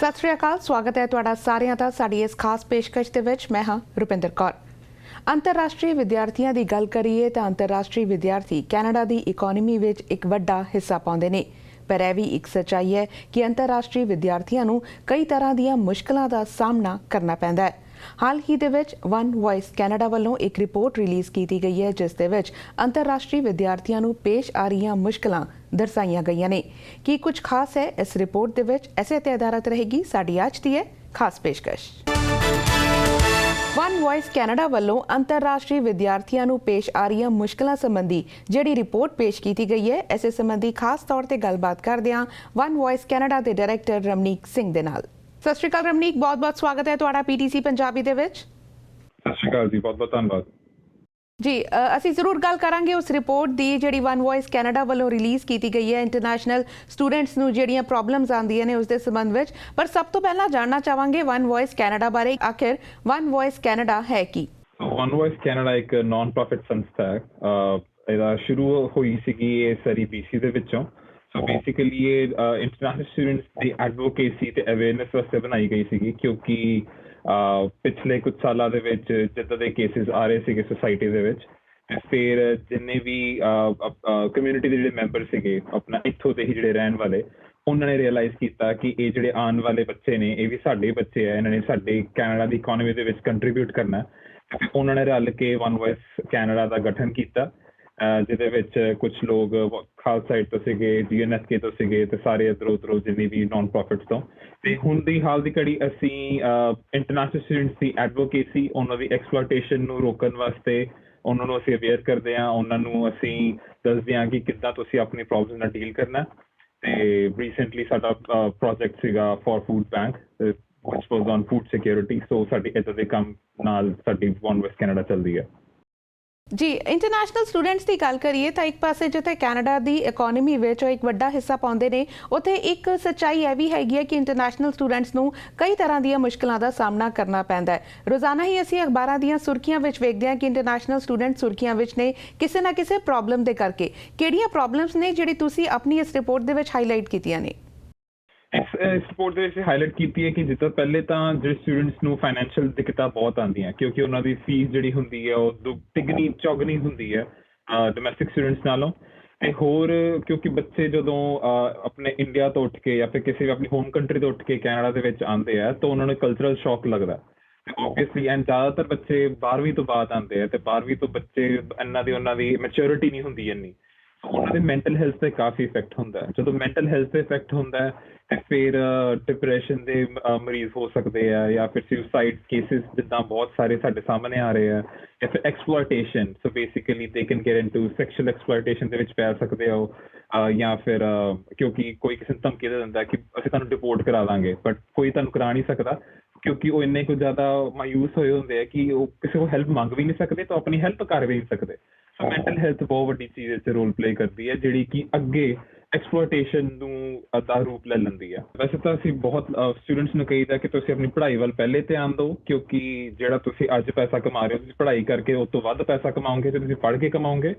सत श्री अकाल, स्वागत है तुहाडा सारिਆਂ ਦਾ ਸਾਡੀ ਇਸ ਖਾਸ ਪੇਸ਼ਕਸ਼ ਦੇ ਵਿੱਚ। मैं हाँ रुपिंदर कौर। अंतरराष्ट्रीय विद्यार्थियों की गल करिए तो अंतरराष्ट्रीय विद्यार्थी कैनेडा की इकोनॉमी में एक वड्डा हिस्सा पाते हैं, पर यह भी एक सच्चाई है कि अंतरराष्ट्रीय विद्यार्थियों को कई तरह दी मुश्किलों का सामना करना पैंदा है। हाल ही दे विच वन वॉइस कैनेडा वालों एक रिपोर्ट रिलीज़ की गई है जिस दे विच अंतरराष्ट्रीय विद्यार्थियों को पेश आ रही मुश्किलां दर्शाई गई ने। की कुछ खास है इस रिपोर्ट दे विच, ऐसे ते आधारित रहेगी साडी अज दी है खास पेशकश। वन वॉइस कैनेडा वालों अंतरराष्ट्रीय विद्यार्थियों को पेश आ रही मुश्किलों संबंधी जिहड़ी रिपोर्ट पेश की गई है, इस संबंधी खास तौर पर गलबात करदे हां वन वॉइस कैनेडा के डायरैक्टर रमनीक सिंह दे नाल। सत श्री अकाल रमनीक, बहुत बहुत स्वागत है तुहाडा पीटीसी पंजाबी दे विच। सत श्री अकाल जी, बहुत बहुत धन्यवाद जी। असी जरूर गल करांगे उस रिपोर्ट की जिहड़ी वन वॉइस कैनेडा वालों रिलीज़ की गई है इंटरनेशनल स्टूडेंट्स नूं जिहड़ियां प्रॉब्लम्स आंदियां ने उसके संबंध में। पर सब तो पहला जानना चाहांगे वन वॉइस कैनेडा बारे, आखिर वन वॉइस कैनेडा है की? वन वॉइस कैनेडा एक नॉन प्रॉफिट संस्था है। ਇਹਦਾ ਸ਼ੁਰੂ ਹੋਈ ਸੀਗੀ ਇਹ ਸਰੀ BC ਦੇ ਵਿੱਚੋਂ। ਸੋ ਬੇਸਿਕਲੀ ਇਹ ਇੰਟਰਨੈਸ਼ਨਲ ਸਟੂਡੈਂਟਸ ਦੀ ਐਡਵੋਕੇਸੀ ਤੇ ਅਵੇਅਰਨੈਸ ਵਾਸਤੇ ਬਣਾਈ ਗਈ ਸੀਗੀ, ਕਿਉਂਕਿ ਪਿਛਲੇ ਕੁਝ ਸਾਲਾਂ ਦੇ ਵਿੱਚ ਜਿੱਦਾਂ ਦੇ ਕੇਸਿਸ ਆ ਰਹੇ ਸੀਗੇ ਸੋਸਾਇਟੀ ਦੇ ਵਿੱਚ, ਤੇ ਫਿਰ ਜਿੰਨੇ ਵੀ ਕਮਿਊਨਿਟੀ ਦੇ ਜਿਹੜੇ ਮੈਂਬਰ ਸੀਗੇ ਆਪਣਾ ਇੱਥੋਂ ਦੇ ਹੀ ਜਿਹੜੇ ਰਹਿਣ ਵਾਲੇ, ਉਹਨਾਂ ਨੇ ਰਿਅਲਾਈਜ਼ ਕੀਤਾ ਕਿ ਇਹ ਜਿਹੜੇ ਆਉਣ ਵਾਲੇ ਬੱਚੇ ਨੇ ਇਹ ਵੀ ਸਾਡੇ ਬੱਚੇ ਆ, ਇਹਨਾਂ ਨੇ ਸਾਡੇ ਕੈਨੇਡਾ ਦੀ ਇਕੋਨਮੀ ਦੇ ਵਿੱਚ ਕੰਟਰੀਬਿਊਟ ਕਰਨਾ। ਤੇ ਉਹਨਾਂ ਨੇ ਰਲ ਕੇ ਵਨ ਵੌਇਸ ਕੈਨੇਡਾ ਦਾ ਗਠਨ ਕੀਤਾ, ਜਿਹਦੇ ਵਿੱਚ ਕੁਝ ਲੋਕ ਖਾਲਸਾ ਸਾਈਡ ਤੋਂ ਸੀਗੇ, GNSK ਤੋਂ ਸੀਗੇ, ਤੇ ਸਾਰੇ ਇੱਧਰੋਂ ਉੱਧਰੋਂ ਜਿੰਨੀ ਵੀ ਨੋਨ ਪ੍ਰੋਫਿਟ ਤੋਂ। ਤੇ ਹੁਣ ਦੀ ਹਾਲ ਦੀ ਘੜੀ ਅਸੀਂ ਇੰਟਰਨੈਸ਼ਨਲ ਸਟੂਡੈਂਟਸ ਦੀ ਐਡਵੋਕੇਸੀ, ਉਹਨਾਂ ਦੀ ਐਕਸਪਲੋਇਟੇਸ਼ਨ ਨੂੰ ਰੋਕਣ ਵਾਸਤੇ ਉਹਨਾਂ ਨੂੰ ਅਸੀਂ ਅਵੇਅਰ ਕਰਦੇ ਹਾਂ, ਉਹਨਾਂ ਨੂੰ ਅਸੀਂ ਦੱਸਦੇ ਹਾਂ ਕਿ ਕਿੱਦਾਂ ਤੁਸੀਂ ਆਪਣੀ ਪ੍ਰੋਬਲਮ ਨਾਲ ਡੀਲ ਕਰਨਾ। ਤੇ ਰੀਸੈਂਟਲੀ ਸਾਡਾ ਪ੍ਰੋਜੈਕਟ ਸੀਗਾ for food bank which was on food security। ਸੋ ਸਾਡੇ ਇੱਦਾਂ ਦੇ ਕੰਮ ਨਾਲ ਸਾਡੀ ਵਨ ਵੌਇਸ ਕੈਨੇਡਾ ਚੱਲਦੀ ਹੈ जी। इंटरनेशनल स्टूडेंट्स की गल करिए तो एक पासे जिथे कैनेडा की इकोनॉमी में एक वड्डा हिस्सा पाते हैं, उत्थे एक सच्चाई यह भी हैगी है कि इंटरनेशनल स्टूडेंट्स नूं कई तरह दी मुश्किलों का सामना करना पैंदा है। रोज़ाना ही असीं अखबारां दी सुर्खियां विच वेखदे हां कि इंटरनेशनल स्टूडेंट सुर्खियां विच ने किसी ना किसी प्रॉब्लम दे करके। किहड़ियां प्रॉब्लम्स ने जिहड़ी तुसीं अपनी इस रिपोर्ट दे विच हाईलाइट कीतियां ने? ਇਸ ਰਿਪੋਰਟ ਦੇ ਵਿੱਚ ਹਾਈਲਾਈਟ ਕੀਤੀ ਹੈ ਕਿ ਜਿੱਦਾਂ ਪਹਿਲੇ ਤਾਂ ਜਿਹੜੇ ਸਟੂਡੈਂਟਸ ਨੂੰ ਫਾਈਨੈਂਸ਼ੀਅਲ ਦਿੱਕਤਾਂ ਬਹੁਤ ਆਉਂਦੀਆਂ, ਕਿਉਂਕਿ ਉਹਨਾਂ ਦੀ ਫੀਸ ਜਿਹੜੀ ਹੁੰਦੀ ਹੈ ਉਹ ਤਿਗਣੀ ਚੌਗਣੀ ਹੁੰਦੀ ਹੈ ਡੋਮੈਸਟਿਕ ਸਟੂਡੈਂਟਸ ਨਾਲੋਂ। ਤੇ ਹੋਰ ਕਿਉਂਕਿ ਬੱਚੇ ਜਦੋਂ ਆਪਣੇ ਇੰਡੀਆ ਤੋਂ ਉੱਠ ਕੇ ਜਾਂ ਫਿਰ ਕਿਸੇ ਵੀ ਆਪਣੀ ਹੋਮ ਕੰਟਰੀ ਤੋਂ ਉੱਠ ਕੇ ਕੈਨੇਡਾ ਦੇ ਵਿੱਚ ਆਉਂਦੇ ਆ ਤਾਂ ਉਹਨਾਂ ਨੂੰ ਕਲਚਰਲ ਸ਼ੌਕ ਲੱਗਦਾ ਓਬਵੀਅਸਲੀ। ਐਂਡ ਜ਼ਿਆਦਾਤਰ ਬੱਚੇ 12ਵੀਂ ਤੋਂ ਬਾਅਦ ਆਉਂਦੇ ਆ, ਤੇ 12ਵੀਂ ਤੋਂ ਬੱਚੇ ਉਹਨਾਂ ਦੀ ਮੈਚਿਓਰਿਟੀ ਨਹੀਂ ਹੁੰਦੀ ਇੰਨੀ, ਉਹਨਾਂ ਦੇ ਮੈਂਟਲ ਹੈਲਥ ਤੇ ਕਾਫੀ ਇਫੈਕਟ ਹੁੰਦਾ ਹੈ। ਜਦੋਂ ਮੈਂਟਲ ਹੈਲਥ ਤੇ ਇਫੈਕਟ ਹੁੰਦਾ ਹੈ ਤੇ ਫਿਰ ਡਿਪਰੈਸ਼ਨ ਦੇ ਮਰੀਜ਼ ਹੋ ਸਕਦੇ ਆ, ਜਾਂ ਫਿਰ ਸੁਸਾਈਡ ਕੇਸਿਸ ਜਿੱਦਾਂ ਬਹੁਤ ਸਾਰੇ ਸਾਡੇ ਸਾਹਮਣੇ ਆ ਰਹੇ ਆ, ਜਾਂ ਫਿਰ exploitation. So basically they can get into sexual exploitation ਦੇ ਵਿੱਚ ਪੈ ਸਕਦੇ ਆ ਉਹ, ਜਾਂ ਫਿਰ ਕਿਉਂਕਿ ਕੋਈ ਕਿਸੇ ਨੂੰ ਧਮਕੀ ਦੇ ਦਿੰਦਾ ਕਿ ਅਸੀਂ ਤੁਹਾਨੂੰ ਡਿਪੋਰਟ ਕਰਾ ਦਾਂਗੇ, ਬਟ ਕੋਈ ਤੁਹਾਨੂੰ ਕਰਾ ਨਹੀਂ ਸਕਦਾ ਕਿਉਂਕਿ ਉਹ ਇੰਨੇ ਕੁ ਜ਼ਿਆਦਾ ਮਾਯੂਸ ਹੋਏ ਹੁੰਦੇ ਆ ਕਿ ਉਹ ਕਿਸੇ ਕੋਲ ਹੈਲਪ ਮੰਗ ਵੀ ਨਹੀਂ ਸਕਦੇ ਤਾਂ ਆਪਣੀ ਹੈਲਪ ਕਰ ਵੀ ਨਹੀਂ ਸਕਦੇ। ਸੋ ਮੈਂਟਲ ਹੈਲਥ ਬਹੁਤ ਵੱਡੀ ਚੀਜ਼ ਇੱਥੇ ਰੋਲ ਪਲੇ ਕਰਦੀ ਹੈ, ਜਿਹੜੀ ਕਿ ਅੱਗੇ ਐਕਸਪਲੋਇਟੇਸ਼ਨ ਨੂੰ ਦਾ ਰੂਪ ਲੈ ਲੈਂਦੀ ਹੈ। ਵੈਸੇ ਤਾਂ ਅਸੀਂ ਬਹੁਤ ਸਟੂਡੈਂਟਸ ਨੂੰ ਕਹੀਦਾ ਕਿ ਤੁਸੀਂ ਆਪਣੀ ਪੜ੍ਹਾਈ ਵੱਲ ਪਹਿਲੇ ਧਿਆਨ ਦਿਓ, ਕਿਉਂਕਿ ਜਿਹੜਾ ਤੁਸੀਂ ਅੱਜ ਪੈਸਾ ਕਮਾ ਰਹੇ ਹੋ ਤੁਸੀਂ ਪੜ੍ਹਾਈ ਕਰਕੇ ਉਸ ਤੋਂ ਵੱਧ ਪੈਸਾ ਕਮਾਓਗੇ ਤੇ ਤੁਸੀਂ ਪੜ੍ਹ ਕੇ ਕਮਾਓਗੇ।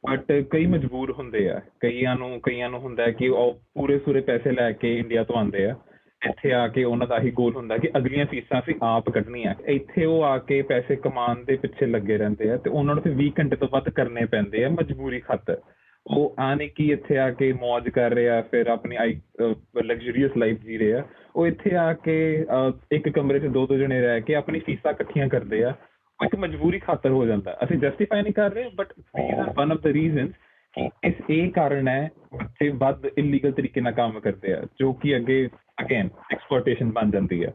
ਬਟ ਕਈ ਮਜਬੂਰ ਹੁੰਦੇ ਆ, ਕਈਆਂ ਨੂੰ ਹੁੰਦਾ ਹੈ ਕਿ ਉਹ ਪੂਰੇ ਸੂਰੇ ਪੈਸੇ ਲੈ ਕੇ ਇੰਡੀਆ ਤੋਂ ਆਉਂਦੇ ਆ, ਇੱਥੇ ਆ ਕੇ ਉਹਨਾਂ ਦਾ ਹੀ ਗੋਲ ਹੁੰਦਾ ਕਿ ਅਗਲੀਆਂ ਫੀਸਾਂ ਅਸੀਂ ਆਪ ਕੱਢਣੀਆਂ। ਇੱਥੇ ਉਹ ਆ ਕੇ ਪੈਸੇ ਕਮਾਉਣ ਦੇ ਪਿੱਛੇ ਲੱਗੇ ਰਹਿੰਦੇ ਆ ਤੇ ਉਹਨਾਂ ਨੂੰ ਫਿਰ 20 ਘੰਟੇ ਤੋਂ ਵੱਧ ਕਰਨੇ ਪੈਂਦੇ ਆ ਮਜਬੂਰੀ ਖਾਤਰ। ਉਹ ਆਨੇ ਕਿ ਇੱਥੇ ਆ ਕੇ ਮੌਜ ਕਰ ਰਹੇ ਆ, ਫਿਰ ਆਪਣੀ ਲਗਜ਼ਰੀਅਸ ਲਾਈਫ ਜੀ ਰਹੇ ਆ। ਉਹ ਇੱਥੇ ਆ ਕੇ ਇੱਕ ਕਮਰੇ 'ਚ ਦੋ ਜਣੇ ਰਹਿ ਕੇ ਆਪਣੀ ਫੀਸਾਂ ਇਕੱਠੀਆਂ ਕਰਦੇ ਆ, ਉਹ ਇੱਕ ਮਜਬੂਰੀ ਖਾਤਰ ਹੋ ਜਾਂਦਾ। ਅਸੀਂ ਜਸਟੀਫਾਈ ਨਹੀਂ ਕਰ ਰਹੇ, but one of the reasons ਕਿ ਇਹ ਕਾਰਨ ਹੈ ਬੱਚੇ ਵੱਧ ਇਲੀਗਲ ਤਰੀਕੇ ਨਾਲ ਕੰਮ ਕਰਦੇ ਆ, ਜੋ ਕਿ ਅੱਗੇ ਅਗੇਨ ਐਕਸਪਲੋਇਟੇਸ਼ਨ ਬਣ ਜਾਂਦੀ ਹੈ।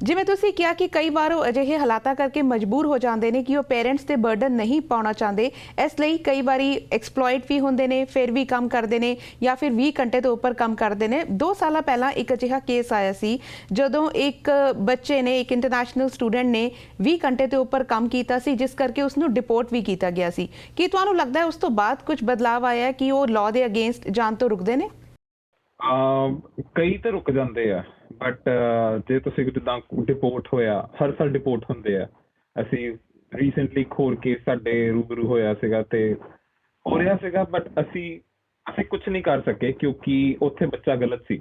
ਜਿਵੇਂ ਤੁਸੀਂ ਕਿਹਾ ਕਿ ਕਈ ਵਾਰ ਉਹ ਅਜਿਹੇ ਹਾਲਾਤਾਂ ਕਰਕੇ ਮਜਬੂਰ ਹੋ ਜਾਂਦੇ ਨੇ ਕਿ ਉਹ ਪੇਰੈਂਟਸ ਤੇ ਬਰਡਨ ਨਹੀਂ ਪਾਉਣਾ ਚਾਹੁੰਦੇ, ਇਸ ਲਈ ਕਈ ਵਾਰੀ ਐਕਸਪਲੋਇਟ ਵੀ ਹੁੰਦੇ ਨੇ, ਫਿਰ ਵੀ ਕੰਮ ਕਰਦੇ ਨੇ ਜਾਂ ਫਿਰ 20 ਘੰਟੇ ਤੋਂ ਉੱਪਰ ਕੰਮ ਕਰਦੇ ਨੇ। 2 ਸਾਲਾਂ ਪਹਿਲਾਂ ਇੱਕ ਅਜਿਹਾ ਕੇਸ ਆਇਆ ਸੀ ਜਦੋਂ ਇੱਕ ਬੱਚੇ ਨੇ, ਇੱਕ ਇੰਟਰਨੈਸ਼ਨਲ ਸਟੂਡੈਂਟ ਨੇ 20 ਘੰਟੇ ਤੋਂ ਉੱਪਰ ਕੰਮ ਕੀਤਾ ਸੀ, ਜਿਸ ਕਰਕੇ ਉਸਨੂੰ ਡਿਪੋਰਟ ਵੀ ਕੀਤਾ ਗਿਆ ਸੀ। ਕੀ ਤੁਹਾਨੂੰ ਲੱਗਦਾ ਹੈ ਉਸ ਤੋਂ ਬਾਅਦ ਕੁਝ ਬਦਲਾਅ ਆਇਆ ਕਿ ਉਹ ਲਾਅ ਦੇ ਅਗੇਂਸਟ ਜਾਣ ਤੋਂ ਰੁਕਦੇ ਨੇ? ਕਈ ਤਾਂ ਰੁਕ ਜਾਂਦੇ ਆ, ਬਟ ਜੇ ਤੁਸੀਂ ਜਿੱਦਾਂ ਡਿਪੋਰਟ ਹੋਇਆ, ਹਰ ਸਾਲ ਡਿਪੋਰਟ ਹੁੰਦੇ ਆ। ਅਸੀਂ ਰੀਸੈਂਟਲੀ ਇੱਕ ਹੋਰ ਕੇਸ ਸਾਡੇ ਰੂਬਰੂ ਹੋਇਆ ਸੀਗਾ ਤੇ ਹੋ ਰਿਹਾ ਸੀਗਾ, ਬਟ ਅਸੀਂ ਕੁਝ ਨਹੀਂ ਕਰ ਸਕੇ ਕਿਉਂਕਿ ਉੱਥੇ ਬੱਚਾ ਗਲਤ ਸੀ।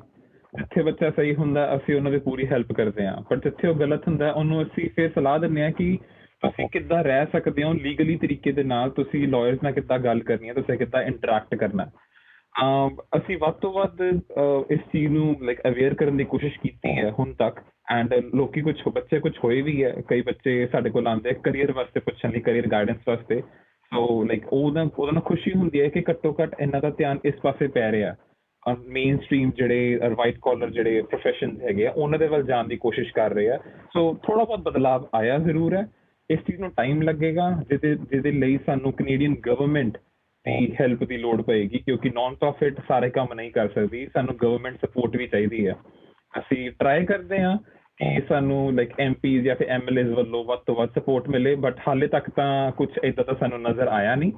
ਜਿੱਥੇ ਬੱਚਾ ਸਹੀ ਹੁੰਦਾ ਅਸੀਂ ਉਹਨਾਂ ਦੀ ਪੂਰੀ ਹੈਲਪ ਕਰਦੇ ਹਾਂ, ਪਰ ਜਿੱਥੇ ਉਹ ਗਲਤ ਹੁੰਦਾ ਉਹਨੂੰ ਅਸੀਂ ਫਿਰ ਸਲਾਹ ਦਿੰਦੇ ਹਾਂ ਕਿ ਤੁਸੀਂ ਕਿੱਦਾਂ ਰਹਿ ਸਕਦੇ ਹੋ ਲੀਗਲੀ ਤਰੀਕੇ ਦੇ ਨਾਲ, ਤੁਸੀਂ ਲਾਇਰਸ ਨਾਲ ਕਿੱਦਾਂ ਗੱਲ ਕਰਨੀ ਹੈ, ਤੁਸੀਂ ਕਿੱਦਾਂ ਇੰਟਰੈਕਟ ਕਰਨਾ। ਅਸੀਂ ਵੱਧ ਤੋਂ ਵੱਧ ਇਸ ਚੀਜ਼ ਨੂੰ ਲਾਈਕ ਅਵੇਅਰ ਕਰਨ ਦੀ ਕੋਸ਼ਿਸ਼ ਕੀਤੀ ਹੈ ਹੁਣ ਤੱਕ, ਐਂਡ ਲੋਕੀ ਬੱਚੇ ਕੁਝ ਹੋਏ ਵੀ ਹੈ, ਕਈ ਬੱਚੇ ਸਾਡੇ ਕੋਲ ਆਉਂਦੇ ਕਰੀਅਰ ਵਾਸਤੇ ਪੁੱਛਣ ਲਈ, ਕਰੀਅਰ ਗਾਈਡੈਂਸ ਵਾਸਤੇ। ਸੋ ਲਾਈਕ ਉਹਦਾ ਨਾਲ ਖੁਸ਼ੀ ਹੁੰਦੀ ਹੈ ਕਿ ਘੱਟੋ ਘੱਟ ਇਹਨਾਂ ਦਾ ਧਿਆਨ ਇਸ ਪਾਸੇ ਪੈ ਰਿਹਾ। ਮੇਨ ਸਟ੍ਰੀਮ ਜਿਹੜੇ ਵਾਈਟ ਕਾਲਰ ਜਿਹੜੇ ਪ੍ਰੋਫੈਸ਼ਨਸ ਹੈਗੇ ਆ ਉਹਨਾਂ ਦੇ ਵੱਲ ਜਾਣ ਦੀ ਕੋਸ਼ਿਸ਼ ਕਰ ਰਹੇ ਆ। ਸੋ ਥੋੜਾ ਬਹੁਤ ਬਦਲਾਵ ਆਇਆ ਜ਼ਰੂਰ ਹੈ, ਇਸ ਚੀਜ਼ ਨੂੰ ਟਾਈਮ ਲੱਗੇਗਾ, ਜਿਹਦੇ ਲਈ ਸਾਨੂੰ ਕੈਨੇਡੀਅਨ ਗਵਰਨਮੈਂਟ ਦੀ ਹੈਲਪ ਦੀ ਲੋੜ ਪਏਗੀ, ਕਿਉਂਕਿ ਨਾਨ ਪ੍ਰੋਫਿਟ ਸਾਰੇ ਕੰਮ ਨਹੀਂ ਕਰ ਸਕਦੀ, ਸਾਨੂੰ ਗਵਰਨਮੈਂਟ ਸਪੋਰਟ ਵੀ ਚਾਹੀਦੀ ਹੈ। ਅਸੀਂ ਟਰਾਈ ਕਰਦੇ ਹਾਂ ਕਿ ਸਾਨੂੰ ਲਾਈਕ ਐਮਪੀਜ਼ ਜਾਂ ਫਿਰ ਐਮਐਲਏਜ਼ ਵੱਲੋਂ ਵੱਧ ਤੋਂ ਵੱਧ ਸਪੋਰਟ ਮਿਲੇ, ਬਟ ਹਾਲੇ ਤੱਕ ਤਾਂ ਕੁਝ ਏਦਾਂ ਦਾ ਸਾਨੂੰ ਨਜ਼ਰ ਆਇਆ ਨਹੀਂ,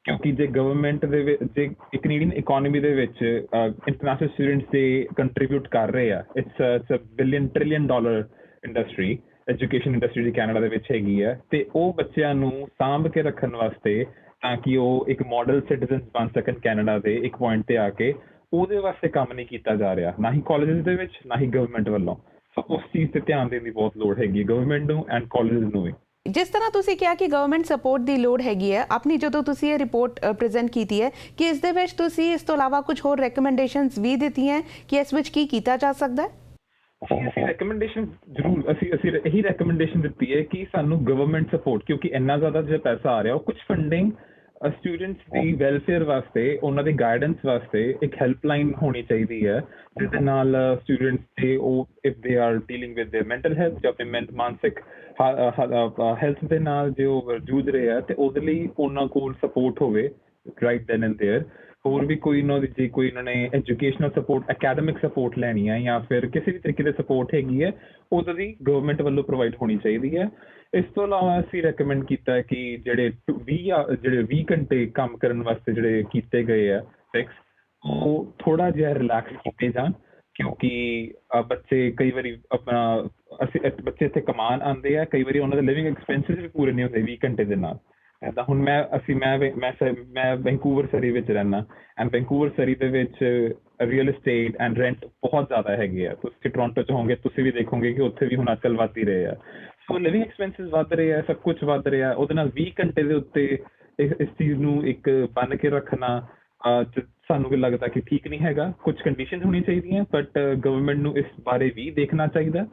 ਕਿਉਂਕਿ ਜੇ ਗਵਰਨਮੈਂਟ ਦੇ ਵਿੱਚ ਜੇ ਕੈਨੇਡੀਅਨ ਇਕਨੋਮੀ ਦੇ ਵਿੱਚ ਇੰਟਰਨੈਸ਼ਨਲ ਸਟੂਡੈਂਟਸ ਦੇ ਕੰਟਰੀਬਿਊਟ ਕਰ ਰਹੇ ਆ, it's a billion trillion dollar industry, education industry ਦੀ ਕੈਨੇਡਾ ਦੇ ਵਿੱਚ ਹੈਗੀ ਹੈ, ਤੇ ਉਹ ਬੱਚਿਆਂ ਨੂੰ ਸਾਂਭ ਕੇ ਰੱਖਣ ਵਾਸਤੇ ਤਾਂ ਕਿ ਉਹ ਇੱਕ ਮਾਡਲ ਸਿਟੀਜ਼ਨ ਬਣ ਸਕਣ ਕੈਨੇਡਾ ਦੇ ਇੱਕ ਪੁਆਇੰਟ ਤੇ ਆ ਕੇ, ਉਹਦੇ ਵਾਸਤੇ ਕੰਮ ਨਹੀਂ ਕੀਤਾ ਜਾ ਰਿਹਾ, ਨਾ ਹੀ ਕਾਲਜਸ ਦੇ ਵਿੱਚ ਨਾ ਹੀ ਗਵਰਨਮੈਂਟ ਵੱਲੋਂ। ਸੋ ਉਸ ਚੀਜ਼ ਤੇ ਧਿਆਨ ਦੇਣ ਦੀ ਬਹੁਤ ਲੋੜ ਹੈਗੀ ਗਵਰਨਮੈਂਟ ਨੂੰ ਐਂਡ ਕਾਲਜਸ ਨੂੰ ਵੀ। ਜਿਸ ਤਰ੍ਹਾਂ ਤੁਸੀਂ ਕਿਹਾ ਕਿ ਗਵਰਨਮੈਂਟ ਸਪੋਰਟ ਦੀ ਲੋੜ ਹੈਗੀ ਹੈ, ਆਪਣੀ ਜਦੋਂ ਤੁਸੀਂ ਇਹ ਰਿਪੋਰਟ ਪ੍ਰੈਜ਼ੈਂਟ ਕੀਤੀ ਹੈ ਕਿ ਇਸ ਦੇ ਵਿੱਚ ਤੁਸੀਂ ਇਸ ਤੋਂ ਇਲਾਵਾ ਕੁਝ ਹੋਰ ਰეკਮੈਂਡੇਸ਼ਨਸ ਵੀ ਦਿੱਤੀਆਂ ਕਿ ਇਸ ਵਿੱਚ ਕੀ ਕੀਤਾ ਜਾ ਸਕਦਾ ਹੈ? ਅਸੀਂ ਰეკਮੈਂਡੇਸ਼ਨ ਜ਼ਰੂਰ ਅਸੀਂ ਇਹੀ ਰეკਮੈਂਡੇਸ਼ਨ ਦਿੱਤੀ ਹੈ ਕਿ ਸਾਨੂੰ ਗਵਰਨਮੈਂਟ ਸਪੋਰਟ, ਕਿਉਂਕਿ ਇੰਨਾ ਜ਼ਿਆਦਾ ਜਿਹੜਾ ਪੈਸਾ ਆ ਰਿਹਾ ਉਹ ਕੁਝ ਫੰਡਿੰਗ ਸਟੂਡੈਂਟਸ ਦੀ ਵੈਲਫੇਅਰ ਵਾਸਤੇ, ਉਹਨਾਂ ਦੀ ਗਾਈਡੈਂਸ ਵਾਸਤੇ ਇੱਕ ਹੈਲਪਲਾਈਨ ਹੋਣੀ ਚਾਹੀਦੀ ਹੈ, ਜਿਹਦੇ ਨਾਲ ਸਟੂਡੈਂਟਸ ਤੇ ਉਹ if they are dealing with there mental health ਜਾਂ ਫਿਰ ਮਾਨਸਿਕ ਹੈਲਥ ਦੇ ਨਾਲ ਜੋ ਜੂਝ ਰਹੇ ਆ, ਤੇ ਉਹਦੇ ਲਈ ਉਹਨਾਂ ਕੋਲ ਸਪੋਰਟ ਹੋਵੇ ਰਾਈਟ ਦੈਨ ਐਂਡ ਦੇਅਰ। ਹੋਰ ਵੀ ਕੋਈ ਉਹਨਾਂ ਦੀ ਜੇ ਕੋਈ ਇਹਨਾਂ ਨੇ ਐਜੂਕੇਸ਼ਨਲ ਸਪੋਰਟ, ਅਕੈਡਮਿਕ ਸਪੋਰਟ ਲੈਣੀ ਹੈ ਜਾਂ ਫਿਰ ਕਿਸੇ ਵੀ ਤਰੀਕੇ ਦੀ ਸਪੋਰਟ ਹੈਗੀ ਹੈ, ਉਹਦੀ ਗਵਰਨਮੈਂਟ ਵੱਲੋਂ ਪ੍ਰੋਵਾਈਡ ਹੋਣੀ ਚਾਹੀਦੀ ਹੈ। ਇਸ ਤੋਂ ਇਲਾਵਾ ਅਸੀਂ ਰეკਮੈਂਡ ਕੀਤਾ ਕਿ ਜਿਹੜੇ 20 ਘੰਟੇ ਕੰਮ ਕਰਨ ਵਾਸਤੇ ਜਿਹੜੇ ਕੀਤੇ ਗਏ ਆ ਫਿਕਸ, ਉਹ ਥੋੜਾ ਜਿਹਾ ਰਿਲੈਕਸ ਕੀਤੇ ਜਾਣ, ਕਿਉਂਕਿ ਬੱਚੇ ਕਈ ਵਾਰੀ ਬੱਚੇ ਇੱਥੇ ਕਮਾਉਣ ਆਉਂਦੇ ਆ, ਕਈ ਵਾਰੀ ਉਹਨਾਂ ਦੇ ਲਿਵਿੰਗ ਐਕਸਪੈਂਸਿਸ ਵੀ ਪੂਰੇ ਨਹੀਂ ਹੁੰਦੇ 20 ਘੰਟੇ ਦੇ ਨਾਲ। ਏਦਾਂ ਹੁਣ ਮੈਂ ਵੈਂਕੂਵਰ ਸਰੀ ਵਿੱਚ ਰਹਿਣਾ, ਐਂਡ ਵੈਂਕੂਵਰ ਸਰੀ ਦੇ ਵਿੱਚ ਰੀਅਲ estate ਐਂਡ ਰੈਂਟ ਬਹੁਤ ਜ਼ਿਆਦਾ ਹੈਗੇ ਆ। ਤੁਸੀਂ ਟੋਰਾਂਟੋ ਚ ਹੋਵੋਗੇ, ਤੁਸੀਂ ਵੀ ਦੇਖੋਗੇ ਕਿ ਉੱਥੇ ਵੀ ਹੁਣ ਅੱਜਕੱਲ ਵੱਧ ਹੀ ਰਹੇ ਆ। ਸੋ ਲਿਵਿੰਗ ਐਕਸਪੈਂਸਿਸ ਵੱਧ ਰਹੇ ਆ, ਸਭ ਕੁਝ ਵੱਧ ਰਿਹਾ, ਉਹਦੇ ਨਾਲ 20 ਘੰਟੇ ਦੇ ਉੱਤੇ ਇਸ ਚੀਜ਼ ਨੂੰ ਇੱਕ ਬੰਨ ਕੇ ਰੱਖਣਾ ਸਾਨੂੰ ਵੀ ਲੱਗਦਾ ਕਿ ਠੀਕ ਨਹੀਂ ਹੈਗਾ। ਕੁਝ ਕੰਡੀਸ਼ਨ ਹੋਣੀ ਚਾਹੀਦੀਆਂ, ਬਟ ਗਵਰਨਮੈਂਟ ਨੂੰ ਇਸ ਬਾਰੇ ਵੀ ਦੇਖਣਾ ਚਾਹੀਦਾ।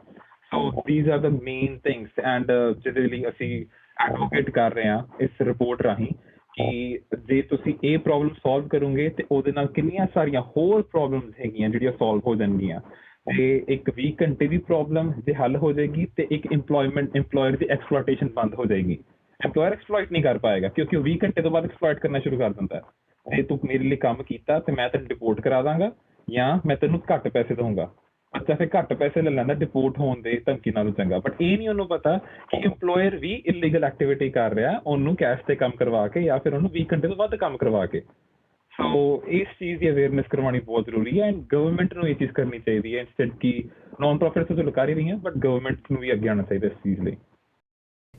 So these are the main things, and ਜਿਹਦੇ ਲਈ ਅਸੀਂ ਐਡਵੋਕੇਟ ਕਰ ਰਹੇ ਹਾਂ ਇਸ ਰਿਪੋਰਟ ਰਾਹੀਂ ਕਿ ਜੇ ਤੁਸੀਂ ਇਹ ਪ੍ਰੋਬਲਮ ਸੋਲਵ ਕਰੋਗੇ ਤੇ ਉਹਦੇ ਨਾਲ ਕਿੰਨੀਆਂ ਸਾਰੀਆਂ ਹੋਰ ਪ੍ਰੋਬਲਮਸ ਹੈਗੀਆਂ ਜਿਹੜੀਆਂ ਸੋਲਵ ਹੋ ਜਾਣਗੀਆਂ। ਤੇ ਇੱਕ 20 ਘੰਟੇ ਦੀ ਪ੍ਰੋਬਲਮ ਜੇ ਹੱਲ ਹੋ ਜਾਏਗੀ ਤੇ ਇੱਕ ਇੰਪਲੋਇਰ ਦੀ ਐਕਸਪਲੋਇਟੇਸ਼ਨ ਬੰਦ ਹੋ ਜਾਏਗੀ। ਇੰਪਲੋਇਰ ਐਕਸਪਲੋਇਟ ਨਹੀਂ ਕਰ ਪਾਏਗਾ, ਕਿਉਂਕਿ ਉਹ 20 ਘੰਟੇ ਤੋਂ ਬਾਅਦ ਐਕਸਪਲੋਇਟ ਕਰਨਾ ਸ਼ੁਰੂ ਕਰ ਦਿੰਦਾ ਹੈ। ਜੇ ਤੂੰ ਮੇਰੇ ਲਈ ਕੰਮ ਕੀਤਾ ਤੇ ਮੈਂ ਤੈਨੂੰ ਡਿਪੋਰਟ ਕਰਾ ਦਾਂਗਾ ਜਾਂ ਮੈਂ ਤੈਨੂੰ ਘੱਟ ਪੈਸੇ ਦਊਂਗਾ। ਬੱਚਾ ਫਿਰ ਘੱਟ ਪੈਸੇ ਲੈ ਲੈਂਦਾ ਡਿਪੋਰਟ ਹੋਣ ਦੇ ਧਮਕੀ ਨਾਲੋਂ ਚੰਗਾ, ਬਟ ਇਹ ਨਹੀਂ ਉਹਨੂੰ ਪਤਾ ਕਿ ਇੰਪਲੋਇਰ ਵੀ ਇਲੀਗਲ ਐਕਟੀਵਿਟੀ ਕਰ ਰਿਹਾ, ਉਹਨੂੰ ਕੈਸ਼ ਤੇ ਕੰਮ ਕਰਵਾ ਕੇ ਜਾਂ ਫਿਰ ਉਹਨੂੰ 20 ਘੰਟੇ ਤੋਂ ਵੱਧ ਕੰਮ ਕਰਵਾ ਕੇ। ਸੋ ਇਸ ਚੀਜ਼ ਦੀ ਅਵੇਅਰਨੈਸ ਕਰਵਾਉਣੀ ਬਹੁਤ ਜ਼ਰੂਰੀ ਹੈ, ਐਂਡ ਗਵਰਨਮੈਂਟ ਨੂੰ ਇਹ ਚੀਜ਼ ਕਰਨੀ ਚਾਹੀਦੀ ਹੈ ਇੰਸਟੈਂਟ ਕਿ ਨੌਨ ਪ੍ਰੋਫਿਟ ਤੋਂ ਲੁਕਾ ਰਹੀ ਹੈ, ਬਟ ਗਵਰਨਮੈਂਟ ਨੂੰ ਵੀ ਅੱਗੇ ਆਉਣਾ ਚਾਹੀਦਾ ਇਸ ਚੀਜ਼ ਲਈ।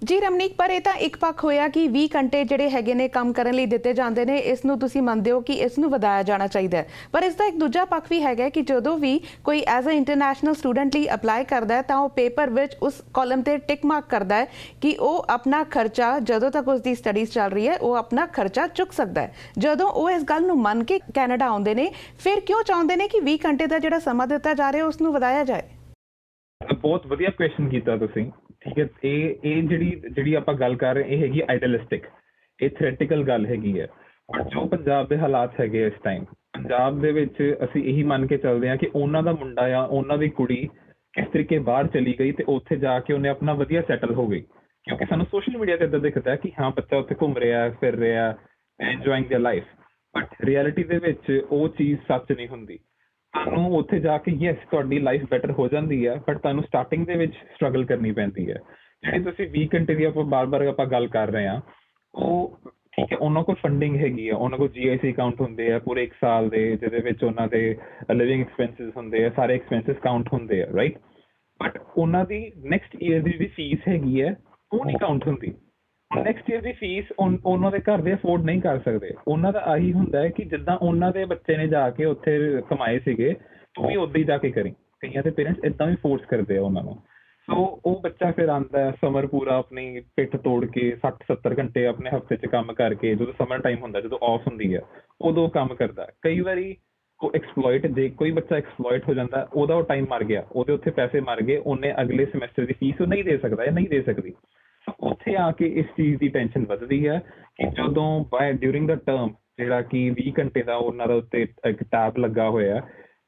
ਜੀ ਰਮਨੀਕ, ਪਰ ਇਹ ਤਾਂ ਇੱਕ ਪੱਖ ਹੋਇਆ ਕਿ 20 ਘੰਟੇ ਜਿਹੜੇ ਹੈਗੇ ਨੇ ਕੰਮ ਕਰਨ ਲਈ ਦਿੱਤੇ ਜਾਂਦੇ ਨੇ, ਇਸ ਨੂੰ ਤੁਸੀਂ ਮੰਨਦੇ ਹੋ ਕਿ ਇਸ ਨੂੰ ਵਧਾਇਆ ਜਾਣਾ ਚਾਹੀਦਾ ਹੈ, ਪਰ ਇਸ ਦਾ ਇੱਕ ਦੂਜਾ ਪੱਖ ਵੀ ਹੈਗਾ ਕਿ ਜਦੋਂ ਵੀ ਕੋਈ ਐਜ਼ ਅ ਇੰਟਰਨੈਸ਼ਨਲ ਸਟੂਡੈਂਟ ਲਈ ਅਪਲਾਈ ਕਰਦਾ ਹੈ ਤਾਂ ਉਹ ਪੇਪਰ ਵਿੱਚ ਉਸ ਕਾਲਮ ਤੇ ਟਿਕ ਮਾਰਕ ਕਰਦਾ ਹੈ ਕਿ ਉਹ ਆਪਣਾ ਖਰਚਾ, ਜਦੋਂ ਤੱਕ ਉਸ ਦੀ ਸਟੱਡੀਜ਼ ਚੱਲ ਰਹੀ ਹੈ, ਉਹ ਆਪਣਾ ਖਰਚਾ ਚੁੱਕ ਸਕਦਾ ਹੈ। ਜਦੋਂ ਉਹ ਇਸ ਗੱਲ ਨੂੰ ਮੰਨ ਕੇ ਕੈਨੇਡਾ ਆਉਂਦੇ ਨੇ, ਫਿਰ ਕਿਉਂ ਚਾਹੁੰਦੇ ਨੇ ਕਿ 20 ਘੰਟੇ ਦਾ ਜਿਹੜਾ ਸਮਾਂ ਦਿੱਤਾ ਜਾ ਰਿਹਾ ਉਸ ਨੂੰ ਵਧਾਇਆ ਜਾਏ? ਬਹੁਤ ਵਧੀਆ ਕੁਐਸਚਨ ਕੀਤਾ ਤੁਸੀਂ। ਠੀਕ ਹੈ, ਇਹ ਜਿਹੜੀ ਆਪਾਂ ਗੱਲ ਕਰ ਰਹੇ ਇਹ ਹੈਗੀ ਆਈਡੀਅਲਿਸਟਿਕ, ਇਹ ਥਿਓਰੈਟੀਕਲ ਗੱਲ ਹੈਗੀ ਹੈ। ਪਰ ਜੋ ਪੰਜਾਬ ਦੇ ਹਾਲਾਤ ਹੈਗੇ ਇਸ ਟਾਈਮ, ਪੰਜਾਬ ਦੇ ਵਿੱਚ ਅਸੀਂ ਇਹੀ ਮੰਨ ਕੇ ਚੱਲਦੇ ਹਾਂ ਕਿ ਉਹਨਾਂ ਦਾ ਮੁੰਡਾ ਆ, ਉਹਨਾਂ ਦੀ ਕੁੜੀ ਕਿਸ ਤਰੀਕੇ ਬਾਹਰ ਚਲੀ ਗਈ ਤੇ ਉੱਥੇ ਜਾ ਕੇ ਉਹਨੇ ਆਪਣਾ ਵਧੀਆ ਸੈਟਲ ਹੋ ਗਈ, ਕਿਉਂਕਿ ਸਾਨੂੰ ਸੋਸ਼ਲ ਮੀਡੀਆ ਤੇ ਇੱਦਾਂ ਦਿਖਦਾ ਕਿ ਹਾਂ ਬੱਚਾ ਉੱਥੇ ਘੁੰਮ ਰਿਹਾ, ਫਿਰ ਰਿਹਾ, enjoying there life, but reality ਦੇ ਵਿੱਚ ਉਹ ਚੀਜ਼ ਸੱਚ ਨਹੀਂ ਹੁੰਦੀ। ਤੁਹਾਨੂੰ ਉੱਥੇ ਜਾ ਕੇ ਯੈਸ ਤੁਹਾਡੀ ਲਾਈਫ ਬੈਟਰ ਹੋ ਜਾਂਦੀ ਹੈ, ਬਟ ਤੁਹਾਨੂੰ ਸਟਾਰਟਿੰਗ ਦੇ ਵਿੱਚ ਸਟਰਗਲ ਕਰਨੀ ਪੈਂਦੀ ਹੈ। ਜਿਹੜੀ ਤੁਸੀਂ 20 ਘੰਟੇ ਦੀ ਆਪਾਂ ਗੱਲ ਕਰ ਰਹੇ ਹਾਂ, ਉਹ ਠੀਕ ਹੈ, ਉਹਨਾਂ ਕੋਲ ਫੰਡਿੰਗ ਹੈਗੀ ਆ, ਉਹਨਾਂ ਕੋਲ GIC ਅਕਾਊਂਟ ਹੁੰਦੇ ਆ ਪੂਰੇ 1 ਸਾਲ ਦੇ, ਜਿਹਦੇ ਵਿੱਚ ਉਹਨਾਂ ਦੇ ਲਿਵਿੰਗ ਐਕਸਪੈਂਸਿਸ ਹੁੰਦੇ ਆ, ਸਾਰੇ ਐਕਸਪੈਂਸਿਸ ਕਾਊਂਟ ਹੁੰਦੇ ਆ, ਰਾਈਟ। ਬਟ ਉਹਨਾਂ ਦੀ ਨੈਕਸਟ ਈਅਰ ਦੀ ਜਿਹੜੀ ਫੀਸ ਹੈਗੀ ਹੈ ਉਹ ਨਹੀਂ ਕਾਊਂਟ ਹੁੰਦੀ। ਨੈਕਸਟ ਈਅਰ ਦੀ ਫੀਸ ਉਹਨਾਂ ਦੇ ਘਰ ਦੇ ਅਫੋਰਡ ਨਹੀਂ ਕਰ ਸਕਦੇ। ਉਹਨਾਂ ਦਾ ਆਹੀ ਹੁੰਦਾ ਹੈ ਕਿ ਜਿੱਦਾਂ ਉਹਨਾਂ ਦੇ ਬੱਚੇ ਨੇ ਜਾ ਕੇ ਉੱਥੇ ਕਮਾਏ ਸੀਗੇ ਤੂੰ ਵੀ ਉੱਦਾਂ ਹੀ ਜਾ ਕੇ ਕਰੀ। ਕਈਆਂ ਦੇ ਪੇਰੈਂਟਸ ਏਦਾਂ ਵੀ ਫੋਰਸ ਕਰਦੇ ਆ ਉਹਨਾਂ ਨੂੰ। ਸੋ ਉਹ ਬੱਚਾ ਫਿਰ ਆਉਂਦਾ ਹੈ ਸਮਰ ਪੂਰਾ ਆਪਣੀ ਪਿੱਠ ਤੋੜ ਕੇ 60-70 ਘੰਟੇ ਆਪਣੇ ਹਫਤੇ 'ਚ ਕੰਮ ਕਰਕੇ, ਜਦੋਂ ਸਮਰ ਟਾਈਮ ਹੁੰਦਾ, ਜਦੋਂ ਆਫ ਹੁੰਦੀ ਹੈ ਉਦੋਂ ਕੰਮ ਕਰਦਾ। ਕਈ ਵਾਰੀ ਉਹ ਐਕਸਪਲੋਇਟ ਦੇ, ਕੋਈ ਬੱਚਾ ਐਕਸਪਲੋਇਟ ਹੋ ਜਾਂਦਾ, ਉਹਦਾ ਉਹ ਟਾਈਮ ਮਰ ਗਿਆ, ਉਹਦੇ ਉੱਥੇ ਪੈਸੇ ਮਰ ਗਏ, ਉਹਨੇ ਅਗਲੇ ਸਮੈਸਟਰ ਦੀ ਫੀਸ ਉਹ ਨਹੀਂ ਦੇ ਸਕਦਾ ਜਾਂ ਨਹੀਂ ਦੇ ਸਕਦੀ। ਉੱਥੇ ਆ ਕੇ ਇਸ ਚੀਜ਼ ਦੀ ਟੈਨਸ਼ਨ ਵੱਧਦੀ ਹੈ ਕਿ ਜਦੋਂ ਬਾਏ ਡਿਊਰਿੰਗ ਦਾ ਟਰਮ ਜਿਹੜਾ ਕਿ 20 ਘੰਟੇ ਦਾ ਉਹਨਾਂ ਦਾ ਉੱਤੇ ਇੱਕ ਟੈਬ ਲੱਗਾ ਹੋਇਆ,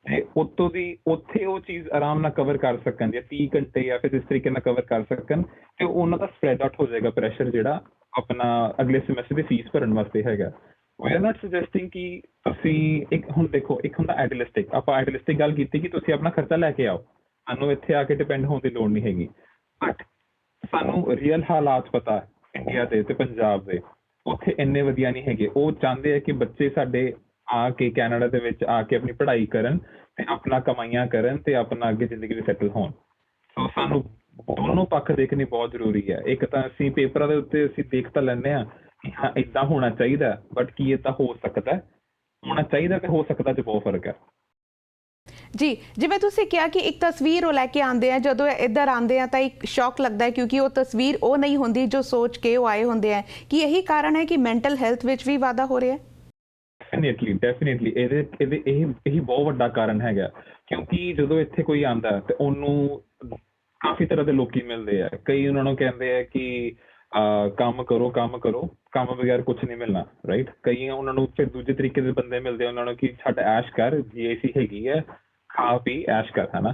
ਤੇ ਉੱਤੋਂ ਦੀ ਉੱਥੇ ਉਹ ਚੀਜ਼ ਆਰਾਮ ਨਾਲ ਕਵਰ ਕਰ ਸਕਣ, ਜਾਂ 30 ਘੰਟੇ ਜਾਂ ਫਿਰ ਇਸ ਤਰੀਕੇ ਨਾਲ ਕਵਰ ਕਰ ਸਕਣ, ਤੇ ਉਹਨਾਂ ਦਾ ਸਪਰੈਡ ਆਊਟ ਹੋ ਜਾਏਗਾ ਪ੍ਰੈਸ਼ਰ ਜਿਹੜਾ ਆਪਣਾ ਅਗਲੇ ਸਮੈਸਟਰ ਦੀ ਫੀਸ ਭਰਨ ਵਾਸਤੇ ਹੈਗਾ। ਵੀ ਆਰ ਨਾਟ ਸੁਜੈਸਟਿੰਗ ਕਿ ਤੁਸੀਂ ਇੱਕ, ਹੁਣ ਦੇਖੋ, ਇੱਕ ਹੁੰਦਾ ਆਈਡੀਅਲਿਸਟਿਕ, ਆਪਾਂ ਆਈਡੀਅਲਿਸਟਿਕ ਗੱਲ ਕੀਤੀ ਕਿ ਤੁਸੀਂ ਆਪਣਾ ਖਰਚਾ ਲੈ ਕੇ ਆਓ, ਸਾਨੂੰ ਇੱਥੇ ਆ ਕੇ ਡਿਪੈਂਡ ਹੋਣ ਦੀ ਲੋੜ ਨਹੀਂ ਹੈਗੀ। ਬਟ ਸਾਨੂੰ ਰੀਅਲ ਹਾਲਾਤ ਪਤਾ ਇੰਡੀਆ ਦੇ ਤੇ ਪੰਜਾਬ ਦੇ, ਉੱਥੇ ਇੰਨੇ ਵਧੀਆ ਨਹੀਂ ਹੈਗੇ। ਉਹ ਚਾਹੁੰਦੇ ਆ ਕਿ ਬੱਚੇ ਸਾਡੇ ਆ ਕੇ ਕੈਨੇਡਾ ਦੇ ਵਿੱਚ ਆ ਕੇ ਆਪਣੀ ਪੜ੍ਹਾਈ ਕਰਨ ਤੇ ਆਪਣਾ ਕਮਾਈਆਂ ਕਰਨ ਤੇ ਆਪਣਾ ਅੱਗੇ ਜ਼ਿੰਦਗੀ ਵਿੱਚ ਸੈਟਲ ਹੋਣ। ਸੋ ਸਾਨੂੰ ਦੋਨੋਂ ਪੱਖ ਦੇਖਣੇ ਬਹੁਤ ਜ਼ਰੂਰੀ ਹੈ। ਇੱਕ ਤਾਂ ਅਸੀਂ ਪੇਪਰਾਂ ਦੇ ਉੱਤੇ ਅਸੀਂ ਦੇਖ ਤਾਂ ਲੈਂਦੇ ਹਾਂ ਕਿ ਹਾਂ ਏਦਾਂ ਹੋਣਾ ਚਾਹੀਦਾ, ਬਟ ਕੀ ਏਦਾਂ ਹੋ ਸਕਦਾ? ਹੋਣਾ ਚਾਹੀਦਾ ਤੇ ਹੋ ਸਕਦਾ 'ਚ ਬਹੁਤ ਫਰਕ ਹੈ। ਜੀ, ਜਿਵੇਂ ਤੁਸੀਂ ਕਿਹਾ ਕਿ ਇੱਕ ਤਸਵੀਰ ਉਹ ਲੈ ਕੇ ਆਉਂਦੇ ਆ, ਜਦੋਂ ਇੱਧਰ ਆਉਂਦੇ ਆ ਤਾਂ ਇੱਕ ਸ਼ੌਕ ਲੱਗਦਾ ਹੈ ਕਿਉਂਕਿ ਉਹ ਤਸਵੀਰ ਉਹ ਨਹੀਂ ਹੁੰਦੀ ਜੋ ਸੋਚ ਕੇ ਉਹ ਆਏ ਹੁੰਦੇ ਆ। ਕੀ ਇਹੀ ਕਾਰਨ ਹੈ ਕਿ ਮੈਂਟਲ ਹੈਲਥ ਵਿੱਚ ਵੀ ਵਾਧਾ ਹੋ ਰਿਹਾ ਹੈ? ਡੈਫੀਨੇਟਲੀ ਇਹੀ ਬਹੁਤ ਵੱਡਾ ਕਾਰਨ ਹੈਗਾ, ਕਿਉਂਕਿ ਜਦੋਂ ਇੱਥੇ ਕੋਈ ਆਉਂਦਾ ਤੇ ਉਹਨੂੰ ਕਾਫੀ ਤਰ੍ਹਾਂ ਦੇ ਲੋਕੀ ਮਿਲਦੇ ਆ। ਕਈ ਉਹਨਾਂ ਨੂੰ ਕਹਿੰਦੇ ਆ ਕਿ ਕੰਮ ਕਰੋ, ਕੰਮ ਬਗੈਰ ਕੁਝ ਨਹੀਂ ਮਿਲਣਾ, ਰਾਈਟ। ਕਈ ਉਹਨਾਂ ਨੂੰ ਫਿਰ ਦੂਜੇ ਤਰੀਕੇ ਦੇ ਬੰਦੇ ਮਿਲਦੇ ਆ, ਉਹਨਾਂ ਨੂੰ ਕਿ ਛੱਡ ਐਸ਼ ਕਰ, GAC ਹੈਗੀ ਹੈ, ਖਾ ਪੀ ਐਸ਼ ਕਰ, ਹਨਾ।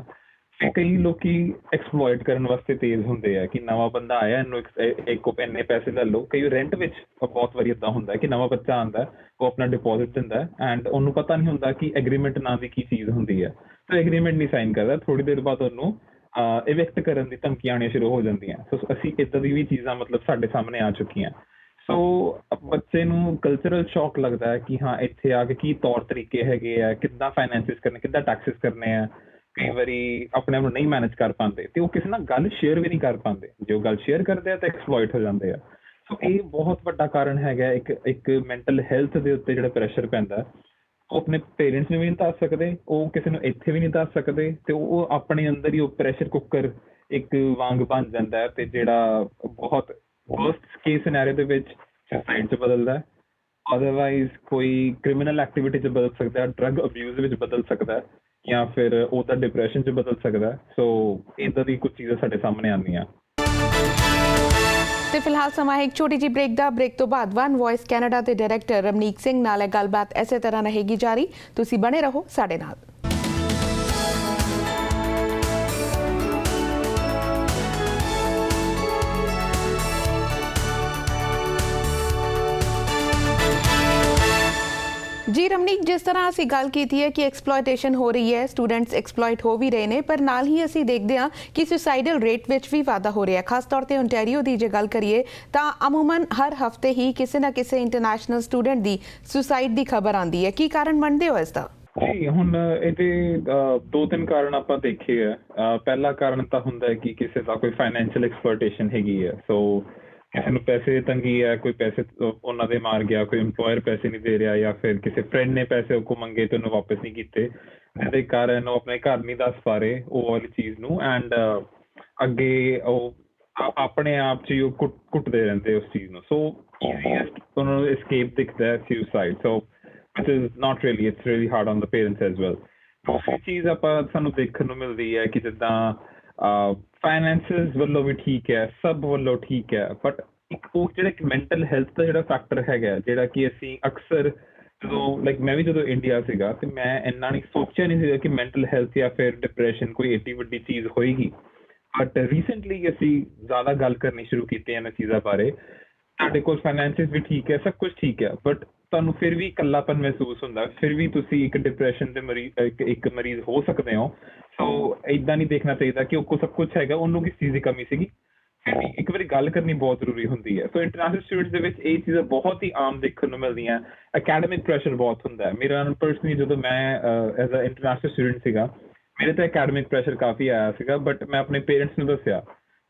ਫਿਰ ਕਈ ਲੋਕੀ ਐਕਸਪਲੋਇਟ ਕਰਨ ਵਾਸਤੇ ਤੇਜ਼ ਹੁੰਦੇ ਆ ਕਿ ਨਵਾਂ ਬੰਦਾ ਆਇਆ, ਇਹਨੂੰ ਇੱਕ ਇੰਨੇ ਪੈਸੇ ਲੈ ਲਓ। ਕਈ ਰੈਂਟ ਵਿੱਚ ਬਹੁਤ ਵਾਰੀ ਏਦਾਂ ਹੁੰਦਾ ਕਿ ਨਵਾਂ ਬੱਚਾ ਆਉਂਦਾ, ਉਹ ਆਪਣਾ ਡਿਪੋਜ਼ਿਟ ਦਿੰਦਾ ਐਂਡ ਉਹਨੂੰ ਪਤਾ ਨਹੀਂ ਹੁੰਦਾ ਕਿ ਐਗਰੀਮੈਂਟ ਨਾਂ ਦੀ ਕੀ ਚੀਜ਼ ਹੁੰਦੀ ਹੈ। ਤਾਂ ਐਗਰੀਮੈਂਟ ਨਹੀਂ ਸਾਈਨ ਕਰਦਾ, ਥੋੜੀ ਦੇਰ ਬਾਅਦ ਉਹਨੂੰ ਇਵੈਕਟ ਕਰਨ ਦੀ ਧਮਕੀਆਂ ਆਉਣੀਆਂ ਸ਼ੁਰੂ ਹੋ ਜਾਂਦੀਆਂ। ਸੋ ਅਸੀਂ ਇੱਦਾਂ ਦੀ ਵੀ ਚੀਜ਼ਾਂ ਮਤਲਬ ਸਾਡੇ ਸਾਹਮਣੇ ਆ ਚੁੱਕੀਆਂ। ਸੋ ਬੱਚੇ ਨੂੰ ਕਲਚਰਲ ਸ਼ੌਕ ਲੱਗਦਾ ਹੈ ਕਿ ਹਾਂ ਇੱਥੇ ਆ ਕੇ ਕੀ ਤੌਰ ਤਰੀਕੇ ਹੈਗੇ ਆ, ਕਿੱਦਾਂ ਫਾਈਨੈਂਸਿਸ ਕਰਨੇ, ਕਿੱਦਾਂ ਟੈਕਸਿਸ ਕਰਨੇ ਆ। ਕਈ ਵਾਰੀ ਆਪਣੇ ਆਪ ਨੂੰ ਨਹੀਂ ਮੈਨੇਜ ਕਰ ਪਾਉਂਦੇ ਤੇ ਉਹ ਕਿਸੇ ਨਾਲ ਗੱਲ ਸ਼ੇਅਰ ਵੀ ਨਹੀਂ ਕਰ ਪਾਉਂਦੇ। ਜੇ ਉਹ ਗੱਲ ਸ਼ੇਅਰ ਕਰਦੇ ਆ ਤਾਂ ਐਕਸਪਲੋਇਟ ਹੋ ਜਾਂਦੇ ਆ। ਸੋ ਇਹ ਬਹੁਤ ਵੱਡਾ ਕਾਰਨ ਹੈਗਾ ਇੱਕ ਮੈਂਟਲ ਹੈਲਥ ਦੇ ਉੱਤੇ ਜਿਹੜਾ ਪ੍ਰੈਸ਼ਰ ਪੈਂਦਾ। ਉਹ ਆਪਣੇ ਪੇਰੈਂਟਸ ਨੂੰ ਵੀ ਨਹੀਂ ਦੱਸ ਸਕਦੇ, ਉਹ ਕਿਸੇ ਨੂੰ ਇੱਥੇ ਵੀ ਨਹੀਂ ਦੱਸ ਸਕਦੇ, ਤੇ ਉਹ ਆਪਣੇ ਅੰਦਰ ਹੀ ਉਹ ਪ੍ਰੈਸ਼ਰ ਕੁੱਕਰ ਇੱਕ ਵਾਂਗ ਬਣ ਜਾਂਦਾ ਹੈ, ਤੇ ਜਿਹੜਾ ਬਹੁਤ ਵਰਸਟ ਕੇਸ ਸਿਨੈਰੀਓ ਦੇ ਵਿੱਚ ਸੁਸਾਈਡ 'ਚ ਬਦਲਦਾ, ਅਦਰਵਾਈਜ਼ ਕੋਈ ਕ੍ਰਿਮੀਨਲ ਐਕਟੀਵਿਟੀ 'ਚ ਬਦਲ ਸਕਦਾ, ਡਰੱਗ ਅਬਿਊਜ਼ ਵਿੱਚ ਬਦਲ ਸਕਦਾ, ਜਾਂ ਫਿਰ ਉਹ ਤਾਂ ਡਿਪਰੈਸ਼ਨ 'ਚ ਬਦਲ ਸਕਦਾ। ਸੋ ਇੱਦਾਂ ਦੀ ਕੁਝ ਚੀਜ਼ਾਂ ਸਾਡੇ ਸਾਹਮਣੇ ਆਉਂਦੀਆਂ। ਤੇ ਫਿਲਹਾਲ ਸਮਾਂ ਹੈ ਇੱਕ ਛੋਟੀ ਜਿਹੀ ਬ੍ਰੇਕ ਦਾ। ਬ੍ਰੇਕ ਤੋਂ ਬਾਅਦ ਵਨ ਵੌਇਸ ਕੈਨੇਡਾ ਦੇ ਡਾਇਰੈਕਟਰ ਰਮਨੀਕ ਸਿੰਘ ਨਾਲ ਇਹ ਗੱਲਬਾਤ ਇਸੇ ਤਰ੍ਹਾਂ ਰਹੇਗੀ ਜਾਰੀ। ਤੁਸੀਂ ਬਣੇ ਰਹੋ ਸਾਡੇ ਨਾਲ। ਜੀ ਰਮਨੀਕ, ਜਿਸ ਤਰ੍ਹਾਂ ਅਸੀਂ ਗੱਲ ਕੀਤੀ ਹੈ ਕਿ ਐਕਸਪਲੋਇਟੇਸ਼ਨ ਹੋ ਰਹੀ ਹੈ, ਸਟੂਡੈਂਟਸ ਐਕਸਪਲੋਇਟ ਹੋ ਵੀ ਰਹੇ ਨੇ, ਪਰ ਨਾਲ ਹੀ ਅਸੀਂ ਦੇਖਦੇ ਹਾਂ ਕਿ ਸੁਸਾਈਡਲ ਰੇਟ ਵਿੱਚ ਵੀ ਵਾਧਾ ਹੋ ਰਿਹਾ ਹੈ। ਖਾਸ ਤੌਰ ਤੇ ਓਨਟਾਰੀਓ ਦੀ ਜੇ ਗੱਲ ਕਰੀਏ ਤਾਂ ਅਮੂਮਨ ਹਰ ਹਫਤੇ ਹੀ ਕਿਸੇ ਨਾ ਕਿਸੇ ਇੰਟਰਨੈਸ਼ਨਲ ਸਟੂਡੈਂਟ ਦੀ ਸੁਸਾਈਡ ਦੀ ਖਬਰ ਆਉਂਦੀ ਹੈ। ਕੀ ਕਾਰਨ ਮੰਨਦੇ ਹੋ ਇਸ ਦਾ? ਜੀ ਹੁਣ ਇਹਦੇ 2-3 ਕਾਰਨ ਆਪਾਂ ਦੇਖੇ ਆ। ਪਹਿਲਾ ਕਾਰਨ ਤਾਂ ਹੁੰਦਾ ਹੈ ਕਿ ਕਿਸੇ ਦਾ ਕੋਈ ਫਾਈਨੈਂਸ਼ੀਅਲ ਐਕਸਪਲੋਇਟੇਸ਼ਨ ਹੈਗੀ ਹੈ। ਸੋ ਕਿਸੇ ਨੂੰ ਪੈਸੇ ਦੀ ਤੰਗੀ ਹੈ, ਕੋਈ ਪੈਸੇ ਉਹਨਾਂ ਦੇ ਮਾਰ ਗਿਆ, ਕੋਈ ਇੰਪਲੋਇਰ ਪੈਸੇ ਨਹੀਂ ਦੇ ਰਿਹਾ, ਜਾਂ ਫਿਰ ਕਿਸੇ ਫਰੈਂਡ ਨੇ ਪੈਸੇ ਉਹ ਮੰਗੇ ਤੇ ਉਹਨੂੰ ਵਾਪਸ ਨਹੀਂ ਕੀਤੇ, ਜਿਹਦੇ ਕਾਰਨ ਉਹ ਆਪਣੇ ਘਰ ਨਹੀਂ ਦੱਸ ਪਾ ਰਹੇ ਉਹ ਵਾਲੀ ਚੀਜ਼ ਨੂੰ, ਐਂਡ ਅੱਗੇ ਉਹ ਆਪਣੇ ਆਪ 'ਚ ਹੀ ਉਹ ਕੁੱਟਦੇ ਰਹਿੰਦੇ ਉਸ ਚੀਜ਼ ਨੂੰ। ਸੋ ਈਜ਼ੀਐਸਟ ਉਹਨਾਂ ਨੂੰ escape ਦਿਖਦਾ ਹੈ suicide. So which is not really, it's really hard on the parents as well. ਦੂਸਰੀ ਚੀਜ਼ ਆਪਾਂ ਸਾਨੂੰ ਦੇਖਣ ਨੂੰ ਮਿਲਦੀ ਹੈ ਕਿ ਜਿੱਦਾਂ ਫਾਈਨੈਂਸਿਸ ਵੱਲੋਂ ਵੀ ਠੀਕ ਹੈ, ਸਭ ਵੱਲੋਂ ਠੀਕ ਹੈ, ਬਟ ਇੱਕ ਉਹ ਜਿਹੜਾ ਇੱਕ ਮੈਂਟਲ ਹੈਲਥ ਦਾ ਜਿਹੜਾ ਫੈਕਟਰ ਹੈਗਾ, ਜਿਹੜਾ ਕਿ ਅਸੀਂ ਅਕਸਰ ਜਦੋਂ ਮੈਂ ਵੀ ਜਦੋਂ ਇੰਡੀਆ ਸੀਗਾ ਤੇ ਮੈਂ ਇੰਨਾ ਨਹੀਂ ਸੋਚਿਆ ਨਹੀਂ ਸੀਗਾ ਕਿ ਮੈਂਟਲ ਹੈਲਥ ਜਾਂ ਫਿਰ ਡਿਪਰੈਸ਼ਨ ਕੋਈ ਏਡੀ ਵੱਡੀ ਚੀਜ਼ ਹੋਏਗੀ। ਬਟ ਰੀਸੈਂਟਲੀ ਅਸੀਂ ਜ਼ਿਆਦਾ ਗੱਲ ਕਰਨੀ ਸ਼ੁਰੂ ਕੀਤੀ ਇਹਨਾਂ ਚੀਜ਼ਾਂ ਬਾਰੇ। ਤੁਹਾਡੇ ਕੋਲ ਫਾਈਨੈਂਸਿਸ ਵੀ ਠੀਕ ਹੈ, ਸਭ ਕੁਝ ਠੀਕ ਹੈ, ਬਟ ਤੁਹਾਨੂੰ ਫਿਰ ਵੀ ਇਕੱਲਾਪਨ ਮਹਿਸੂਸ ਹੁੰਦਾ, ਫਿਰ ਵੀ ਤੁਸੀਂ ਇੱਕ ਡਿਪਰੈਸ਼ਨ ਦੇ ਇੱਕ ਮਰੀਜ਼ ਹੋ ਸਕਦੇ ਹੋ। ਸੋ ਏਦਾਂ ਨਹੀਂ ਦੇਖਣਾ ਚਾਹੀਦਾ ਕਿ ਉਹ ਕੋਲ ਸਭ ਕੁਝ ਹੈਗਾ, ਉਹਨੂੰ ਕਿਸ ਚੀਜ਼ ਦੀ ਕਮੀ ਸੀਗੀ। ਇੱਕ ਵਾਰੀ ਗੱਲ ਕਰਨੀ ਬਹੁਤ ਜ਼ਰੂਰੀ ਹੁੰਦੀ ਹੈ। ਸੋ ਇੰਟਰਨੈਸ਼ਨਲ ਸਟੂਡੈਂਟਸ ਦੇ ਵਿੱਚ ਇਹ ਚੀਜ਼ਾਂ ਬਹੁਤ ਹੀ ਆਮ ਦੇਖਣ ਨੂੰ ਮਿਲਦੀਆਂ। ਅਕੈਡਮਿਕ ਪ੍ਰੈਸ਼ਰ ਬਹੁਤ ਹੁੰਦਾ ਹੈ। ਮੇਰਾ ਪਰਸਨਲੀ ਜਦੋਂ ਮੈਂ ਐਜ਼ ਅ ਇੰਟਰਨੈਸ਼ਨਲ ਸਟੂਡੈਂਟ ਸੀਗਾ, ਮੇਰੇ ਤੇ ਅਕੈਡਮਿਕ ਪ੍ਰੈਸ਼ਰ ਕਾਫੀ ਆਇਆ ਸੀਗਾ, ਬਟ ਮੈਂ ਆਪਣੇ ਪੇਰੈਂਟਸ ਨੂੰ ਦੱਸਿਆ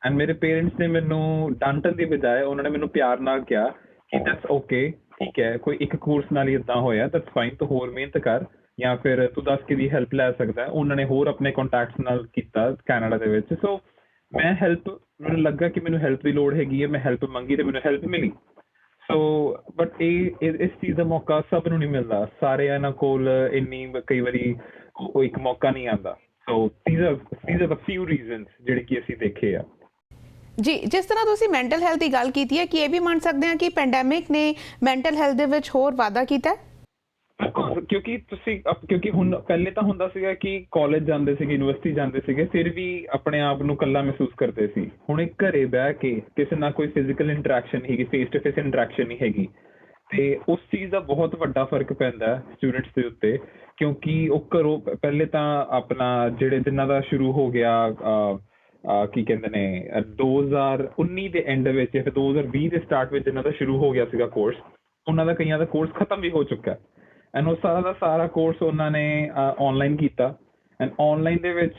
ਐਂਡ ਮੇਰੇ ਪੇਰੈਂਟਸ ਨੇ ਮੈਨੂੰ ਡਾਂਟਣ ਦੀ ਬਜਾਏ ਉਹਨਾਂ ਨੇ ਮੈਨੂੰ ਪਿਆਰ ਨਾਲ ਕਿਹਾ ਕਿ ਦੈਟਸ ਓਕੇ, ਠੀਕ ਹੈ, ਕੋਈ ਇੱਕ ਕੋਰਸ ਨਾਲ ਹੀ ਏਦਾਂ ਹੋਇਆ, ਦੈਟਸ ਫਾਈਨ, ਤੂੰ ਹੋਰ ਮਿਹਨਤ ਕਰ, ਜਾਂ ਫਿਰ ਤੂੰ ਦੱਸ ਕਿਹਦੀ ਹੈਲਪ ਲੈ ਸਕਦਾ। ਉਹਨਾਂ ਨੇ ਹੋਰ ਆਪਣੇ ਕੰਟੈਕਟਸ ਨਾਲ ਕੀਤਾ ਕੈਨੇਡਾ ਦੇ ਵਿੱਚ। ਸੋ ਮੈਂ ਹੈਲਪ, ਮੈਨੂੰ ਲੱਗਾ ਕਿ ਮੈਨੂੰ ਹੈਲਪ ਦੀ ਲੋੜ ਹੈਗੀ ਹੈ, ਮੈਂ ਹੈਲਪ ਮੰਗੀ ਤੇ ਮੈਨੂੰ ਹੈਲਪ ਮਿਲੀ। ਸੋ ਬਟ ਇਸ ਚੀਜ਼ ਦਾ ਮੌਕਾ ਸਭ ਨੂੰ ਨਹੀਂ ਮਿਲਦਾ, ਸਾਰਿਆਂ ਨਾਲ ਕੋਲ ਇੰਨੀ ਕਈ ਵਾਰੀ ਉਹ ਇੱਕ ਮੌਕਾ ਨਹੀਂ ਆਉਂਦਾ। ਸੋ these are the few reasons ਜਿਹੜੇ ਕਿ ਅਸੀਂ ਦੇਖੇ ਆ। ਜੀ, ਜਿਸ ਤਰ੍ਹਾਂ ਤੁਸੀਂ ਮੈਂਟਲ ਹੈਲਥ ਦੀ ਗੱਲ ਕੀਤੀ ਹੈ, ਕਿ ਇਹ ਵੀ ਮੰਨ ਸਕਦੇ ਹਾਂ ਕਿ ਪੈਂਡੈਮਿਕ ਨੇ ਮੈਂਟਲ ਹੈਲਥ ਦੇ ਵਿੱਚ ਹੋਰ ਵਾਧਾ ਕੀਤਾ? ਕਿਉਂਕਿ ਹੁਣ ਪਹਿਲੇ ਤਾਂ ਹੁੰਦਾ ਸੀਗਾ ਕਿ ਕਾਲਜ ਜਾਂਦੇ ਸੀਗੇ, ਯੂਨੀਵਰਸਿਟੀ ਜਾਂਦੇ ਸੀਗੇ, ਫਿਰ ਵੀ ਆਪਣੇ ਆਪ ਨੂੰ ਇਕੱਲਾ ਮਹਿਸੂਸ ਕਰਦੇ ਸੀ। ਹੁਣ ਇੱਕ ਘਰੇ ਬਹਿ ਕੇ ਕਿਸੇ ਨਾਲ ਕੋਈ ਫਿਜ਼ੀਕਲ ਇੰਟਰੈਕਸ਼ਨ ਨਹੀਂ ਹੈਗੀ, ਫੇਸ ਟੂ ਫੇਸ ਇੰਟਰੈਕਸ਼ਨ ਨਹੀਂ ਹੈਗੀ, ਤੇ ਉਸ ਚੀਜ਼ ਦਾ ਬਹੁਤ ਵੱਡਾ ਫਰਕ ਪੈਂਦਾ ਸਟੂਡੈਂਟਸ ਦੇ ਉੱਤੇ। ਕਿਉਂਕਿ ਉਹ ਘਰੋਂ ਪਹਿਲੇ ਤਾਂ ਆਪਣਾ ਜਿਨ੍ਹਾਂ ਦਾ ਸ਼ੁਰੂ ਹੋ ਗਿਆ ਕੀ ਕਹਿੰਦੇ ਨੇ 2019 ਦੇ ਐਂਡ ਵਿੱਚ ਜਾਂ ਫਿਰ 2020 ਦੇ ਸਟਾਰਟ ਵਿੱਚ ਜਿਨ੍ਹਾਂ ਦਾ ਸ਼ੁਰੂ ਹੋ ਗਿਆ ਸੀਗਾ ਕੋਰਸ, ਉਹਨਾਂ ਦਾ ਕਈਆਂ ਦਾ ਕੋਰਸ ਖਤਮ ਵੀ ਹੋ ਚੁੱਕਾ ਐਂਡ ਉਹ ਸਾਰਾ ਦਾ ਸਾਰਾ ਕੋਰਸ ਉਹਨਾਂ ਨੇ ਆਨਲਾਈਨ ਕੀਤਾ। ਐਂਡ ਆਨਲਾਈਨ ਦੇ ਵਿੱਚ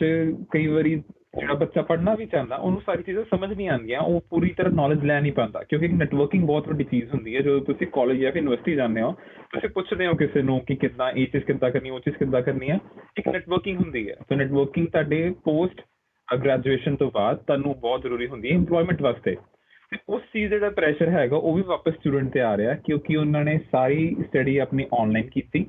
ਕਈ ਵਾਰੀ ਜਿਹੜਾ ਬੱਚਾ ਪੜ੍ਹਨਾ ਵੀ ਚਾਹੁੰਦਾ ਉਹਨੂੰ ਸਾਰੀ ਚੀਜ਼ਾਂ ਸਮਝ ਨਹੀਂ ਆਉਂਦੀਆਂ, ਉਹ ਪੂਰੀ ਤਰ੍ਹਾਂ ਨੌਲੇਜ ਲੈ ਨਹੀਂ ਪਾਉਂਦਾ। ਕਿਉਂਕਿ ਨੈਟਵਰਕਿੰਗ ਬਹੁਤ ਵੱਡੀ ਚੀਜ਼ ਹੁੰਦੀ ਹੈ। ਜਦੋਂ ਤੁਸੀਂ ਕਾਲਜ ਜਾਂ ਫਿਰ ਯੂਨੀਵਰਸਿਟੀ ਜਾਂਦੇ ਹੋ, ਤੁਸੀਂ ਪੁੱਛਦੇ ਹੋ ਕਿਸੇ ਨੂੰ ਕਿ ਕਿੱਦਾਂ ਇਹ ਚੀਜ਼ ਕਿੱਦਾਂ ਕਰਨੀ, ਉਹ ਚੀਜ਼ ਕਿੱਦਾਂ ਕਰਨੀ ਹੈ, ਇੱਕ ਨੈਟਵਰਕਿੰਗ ਹੁੰਦੀ ਹੈ। ਸੋ ਨੈਟਵਰਕਿੰਗ ਤੁਹਾਡੇ ਪੋਸਟ ਗ੍ਰੈਜੂਏਸ਼ਨ ਤੋਂ ਬਾਅਦ ਤੁਹਾਨੂੰ ਬਹੁਤ ਜ਼ਰੂਰੀ ਹੁੰਦੀ ਹੈ ਇੰਪਲੋਇਮੈਂਟ ਵਾਸਤੇ। ਤੇ ਉਸ ਚੀਜ਼ ਦਾ ਜਿਹੜਾ ਪ੍ਰੈਸ਼ਰ ਹੈਗਾ ਉਹ ਵੀ ਵਾਪਸ ਸਟੂਡੈਂਟ ਤੇ ਆ ਰਿਹਾ, ਕਿਉਂਕਿ ਉਹਨਾਂ ਨੇ ਸਾਰੀ ਸਟੱਡੀ ਆਪਣੀ ਆਨਲਾਈਨ ਕੀਤੀ,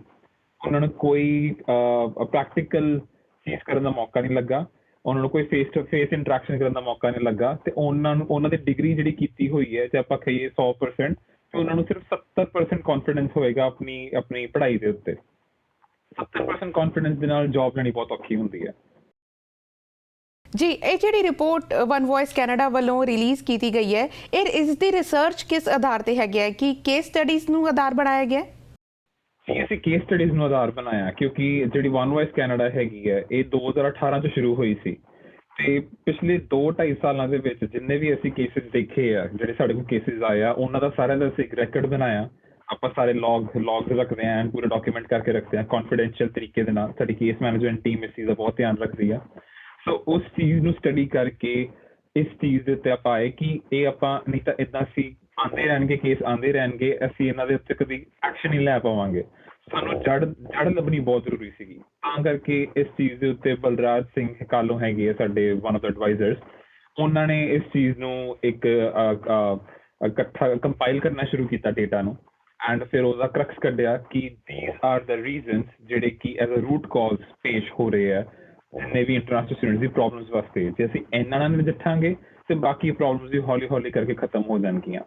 ਉਹਨਾਂ ਨੂੰ ਕੋਈ ਪ੍ਰੈਕਟੀਕਲ ਚੀਜ਼ ਕਰਨ ਦਾ ਮੌਕਾ ਨਹੀਂ ਲੱਗਾ, ਉਹਨਾਂ ਨੂੰ ਕੋਈ ਫੇਸ ਟੂ ਫੇਸ ਇੰਟਰੈਕਸ਼ਨ ਕਰਨ ਦਾ ਮੌਕਾ ਨਹੀਂ ਲੱਗਾ, ਤੇ ਉਹਨਾਂ ਦੀ ਡਿਗਰੀ ਜਿਹੜੀ ਕੀਤੀ ਹੋਈ ਹੈ, ਜੇ ਆਪਾਂ ਕਹੀਏ 100%, ਤੇ ਉਹਨਾਂ ਨੂੰ ਸਿਰਫ 70% ਕੌਨਫੀਡੈਂਸ ਹੋਏਗਾ ਆਪਣੀ ਪੜ੍ਹਾਈ ਦੇ ਉੱਤੇ। 70% ਕੌਨਫੀਡੈਂਸ ਦੇ ਨਾਲ ਜੌਬ ਲੈਣੀ ਬਹੁਤ ਔਖੀ ਹੁੰਦੀ ਹੈ। ਜੀ, ਇਹ ਜਿਹੜੀ ਰਿਪੋਰਟ ਵਨ ਵੌਇਸ ਕੈਨੇਡਾ ਵੱਲੋਂ ਰਿਲੀਜ਼ ਕੀਤੀ ਗਈ ਹੈ, ਇਸ ਦੀ ਰਿਸਰਚ ਕਿਸ ਆਧਾਰ ਤੇ ਹੈਗੀ ਹੈ? ਕਿ ਕੇਸ ਸਟੱਡੀਜ਼ ਨੂੰ ਆਧਾਰ ਬਣਾਇਆ ਗਿਆ? ਅਸੀਂ ਕੇਸ ਸਟੱਡੀਜ਼ ਨੂੰ ਆਧਾਰ ਬਣਾਇਆ, ਕਿਉਂਕਿ ਜਿਹੜੀ ਵਨ ਵੌਇਸ ਕੈਨੇਡਾ ਹੈਗੀ ਹੈ ਇਹ 2018 ਚ ਸ਼ੁਰੂ ਹੋਈ ਸੀ, ਤੇ ਪਿਛਲੇ 2-2.5 ਸਾਲਾਂ ਦੇ ਵਿੱਚ ਜਿੰਨੇ ਵੀ ਅਸੀਂ ਕੇਸਿਸ ਦੇਖੇ ਆ, ਜਿਹੜੇ ਸਾਡੇ ਕੋਲ ਕੇਸਿਸ ਆਏ ਆ, ਉਹਨਾਂ ਦਾ ਸਾਰਿਆਂ ਦਾ ਅਸੀਂ ਇੱਕ ਰੈਕਡ ਬਣਾਇਆ। ਆਪਾਂ ਸਾਰੇ ਲੌਗ ਰੱਖਦੇ ਹਾਂ, ਪੂਰੇ ਡਾਕੂਮੈਂਟ ਕਰਕੇ ਰੱਖਦੇ ਹਾਂ ਕੌਨਫੀਡੈਂਸ਼ੀਅਲ ਤਰੀਕੇ ਦੇ ਨਾਲ। ਸਾਡੀ ਕੇਸ ਮੈਨੇਜਮੈਂਟ ਟੀਮ ਇਸ ਚੀਜ਼ ਦਾ ਬਹੁਤ ਧਿਆਨ ਰੱਖਦੀ ਆ। ਸੋ ਉਸ ਚੀਜ਼ ਨੂੰ ਸਟੱਡੀ ਕਰਕੇ ਇਸ ਚੀਜ਼ ਦੇ ਉੱਤੇ ਆਪਾਂ ਆਏ ਕਿ ਇਹ ਆਪਾਂ ਨਹੀਂ ਤਾਂ ਇੱਦਾਂ ਅਸੀਂ ਆਉਂਦੇ ਰਹਿਣਗੇ, ਕੇਸ ਆਉਂਦੇ ਰਹਿਣਗੇ, ਅਸੀਂ ਇਹਨਾਂ ਦੇ ਉੱਤੇ ਕਦੀ ਐਕਸ਼ਨ ਨਹੀਂ ਲੈ ਪਾਵਾਂਗੇ। ਸਾਨੂੰ ਜੜ ਲੱਭਣੀ ਬਹੁਤ ਜ਼ਰੂਰੀ ਸੀਗੀ, ਤਾਂ ਕਰਕੇ ਇਸ ਚੀਜ਼ ਦੇ ਉੱਤੇ ਬਲਰਾਜ ਸਿੰਘ ਕਾਲੋਂ ਹੈਗੇ ਆ ਸਾਡੇ ਵਨ ਆਫ ਦਾ ਐਡਵਾਈਜ਼ਰਸ, ਉਹਨਾਂ ਨੇ ਇਸ ਚੀਜ਼ ਨੂੰ ਇੱਕ ਇਕੱਠਾ ਕੰਪਾਈਲ ਕਰਨਾ ਸ਼ੁਰੂ ਕੀਤਾ ਡੇਟਾ ਨੂੰ, ਐਂਡ ਫਿਰ ਉਹਦਾ ਕਰਕਸ ਕੱਢਿਆ ਕਿ ਥੀਸ ਆਰ ਦ ਰੀਜ਼ਨਸ ਜਿਹੜੇ ਕਿ ਐਜ਼ ਅ ਰੂਟ ਕਾਜ਼ ਪੇਸ਼ ਹੋ ਰਹੇ ਆ ਜਿੰਨੇ ਵੀ ਇੰਟਰਨੈਸ਼ਨਲ ਸਟੂਡੈਂਟਸ ਦੀ ਪ੍ਰੋਬਲਮਸ ਵਾਸਤੇ। ਜੇ ਅਸੀਂ ਇਹਨਾਂ ਨਾਲ ਨਜਿੱਠਾਂਗੇ ਤੇ ਬਾਕੀ ਪ੍ਰੋਬਲਮਸ ਵੀ ਹੌਲੀ ਹੌਲੀ ਕਰਕੇ ਖਤਮ ਹੋ ਜਾਣਗੀਆਂ।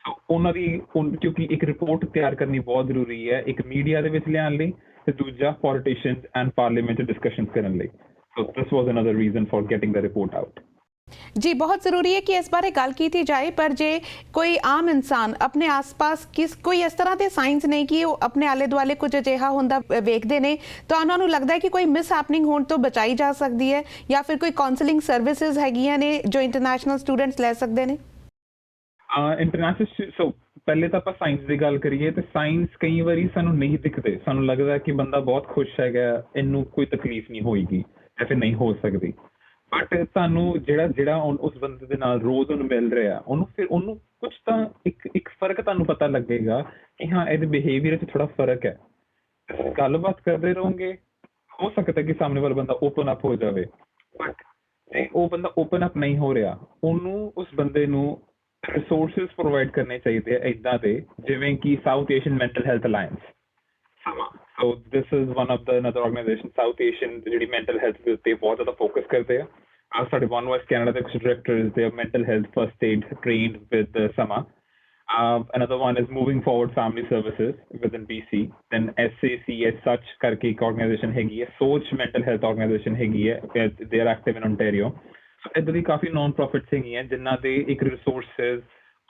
ਸੋ ਉਹਨਾਂ ਦੀ ਕਿਉਂਕਿ ਇੱਕ ਰਿਪੋਰਟ ਤਿਆਰ ਕਰਨੀ ਬਹੁਤ ਜ਼ਰੂਰੀ ਹੈ, ਇੱਕ ਮੀਡੀਆ ਦੇ ਵਿੱਚ ਲਿਆਉਣ ਲਈ, ਤੇ ਦੂਜਾ ਪੋਲੀਟੀਸ਼ੀਅਨਸ ਐਂਡ ਪਾਰਲੀਮੈਂਟ ਡਿਸਕਸ਼ਨ ਕਰਨ ਲਈ। So this was another reason for getting the report out. ਜੀ, ਬਹੁਤ ਜ਼ਰੂਰੀ ਹੈ ਕਿ ਇਸ ਬਾਰੇ ਗੱਲ ਕੀਤੀ ਜਾਏ, ਪਰ ਜੇ ਕੋਈ ਆਮ ਇਨਸਾਨ ਆਪਣੇ ਆਸ-ਪਾਸ ਕੋਈ ਇਸ ਤਰ੍ਹਾਂ ਦੇ ਸਾਈਨਸ ਨਹੀਂ ਕਿ ਉਹ ਆਪਣੇ ਆਲੇ ਦੁਆਲੇ ਕੁਝ ਅਜਿਹਾ ਹੁੰਦਾ ਵੇਖਦੇ ਨੇ, ਤਾਂ ਉਹਨਾਂ ਨੂੰ ਲੱਗਦਾ ਹੈ ਕਿ ਕੋਈ ਮਿਸ ਹੈਪਨਿੰਗ ਹੋਣ ਤੋਂ ਬਚਾਈ ਜਾ ਸਕਦੀ ਹੈ, ਜਾਂ ਫਿਰ ਕੋਈ ਕਾਉਂਸਲਿੰਗ ਸਰਵਿਸਿਜ਼ ਹੈਗੀਆਂ ਨੇ ਜੋ ਇੰਟਰਨੈਸ਼ਨਲ ਸਟੂਡੈਂਟਸ ਲੈ ਸਕਦੇ ਨੇ? ਇੰਟਰਨੈਸ਼ਨਲ ਸੋ ਪਹਿਲੇ ਤਾਂ ਆਪਾਂ ਸਾਇੰਸ ਦੀ ਗੱਲ ਕਰੀਏ ਤੇ ਸਾਇੰਸ ਕਈ ਵਾਰੀ ਸਾਨੂੰ ਨਹੀਂ ਦਿਖਦੇ, ਸਾਨੂੰ ਲੱਗਦਾ ਕਿ ਬੰਦਾ ਬਹੁਤ ਖੁਸ਼ ਹੈਗਾ, ਇਹਨੂੰ ਕੋਈ ਤਕਲੀਫ ਨਹੀਂ ਹੋਏਗੀ ਜਾਂ ਫਿਰ ਨਹੀਂ ਹੋ ਸਕਦੀ। ਬਟ ਤੁਹਾਨੂੰ ਜਿਹੜਾ ਉਸ ਬੰਦੇ ਦੇ ਨਾਲ ਰੋਜ਼ ਉਹਨੂੰ ਮਿਲ ਰਿਹਾ, ਉਹਨੂੰ ਕੁਝ ਤਾਂ ਇੱਕ ਫਰਕ ਤੁਹਾਨੂੰ ਪਤਾ ਲੱਗੇਗਾ ਕਿ ਹਾਂ ਇਹਦੇ ਬਿਹੇਵੀਅਰ 'ਚ ਥੋੜਾ ਫਰਕ ਹੈ। ਗੱਲਬਾਤ ਕਰਦੇ ਰਹੋਗੇ, ਹੋ ਸਕਦਾ ਕਿ ਸਾਹਮਣੇ ਵਾਲਾ ਬੰਦਾ ਓਪਨ ਅਪ ਹੋ ਜਾਵੇ, ਬਟ ਉਹ ਬੰਦਾ ਓਪਨ ਅਪ ਨਹੀਂ ਹੋ ਰਿਹਾ, ਉਹਨੂੰ ਉਸ ਬੰਦੇ ਨੂੰ ਰਿਸੋਰਸਿਸ ਪ੍ਰੋਵਾਈਡ ਕਰਨੇ ਚਾਹੀਦੇ ਆ ਇੱਦਾਂ ਦੇ, ਜਿਵੇਂ ਕਿ south Asian mental health alliance. So this is one of the another organisation, south Asian, ਜਿਹੜੀ ਮੈਂਟਲ ਹੈਲਥ ਦੇ ਉੱਤੇ ਬਹੁਤ ਜ਼ਿਆਦਾ ਫੋਕਸ ਕਰਦੇ ਆ। ਸਾਡੇ ਵਨ ਵੌਇਸ ਕੈਨੇਡਾ ਦੇ ਕੁਝ ਡਾਇਰੈਕਟਰਸ ਦੇ mental health first aid trained with Sama. Another one is Moving Forward Family Services within BC. Then SAC as such ਕਰਕੇ ਇੱਕ ਆਰਗੇਨਾਈਜੇਸ਼ਨ ਹੈਗੀ ਹੈ, ਸੋਚ ਮੈਂਟਲ ਹੈਲਥ ਆਰਗੇਨਾਈਜੇਸ਼ਨ ਹੈਗੀ ਹੈ, they are active in Ontario. ਸੋ ਇੱਦਾਂ ਦੀ ਕਾਫੀ ਨੌਨ ਪ੍ਰੋਫਿਟਸ ਹੈਗੀਆਂ ਜਿਨ੍ਹਾਂ ਦੇ ਇੱਕ ਰਿਸੋਰਸਿਸ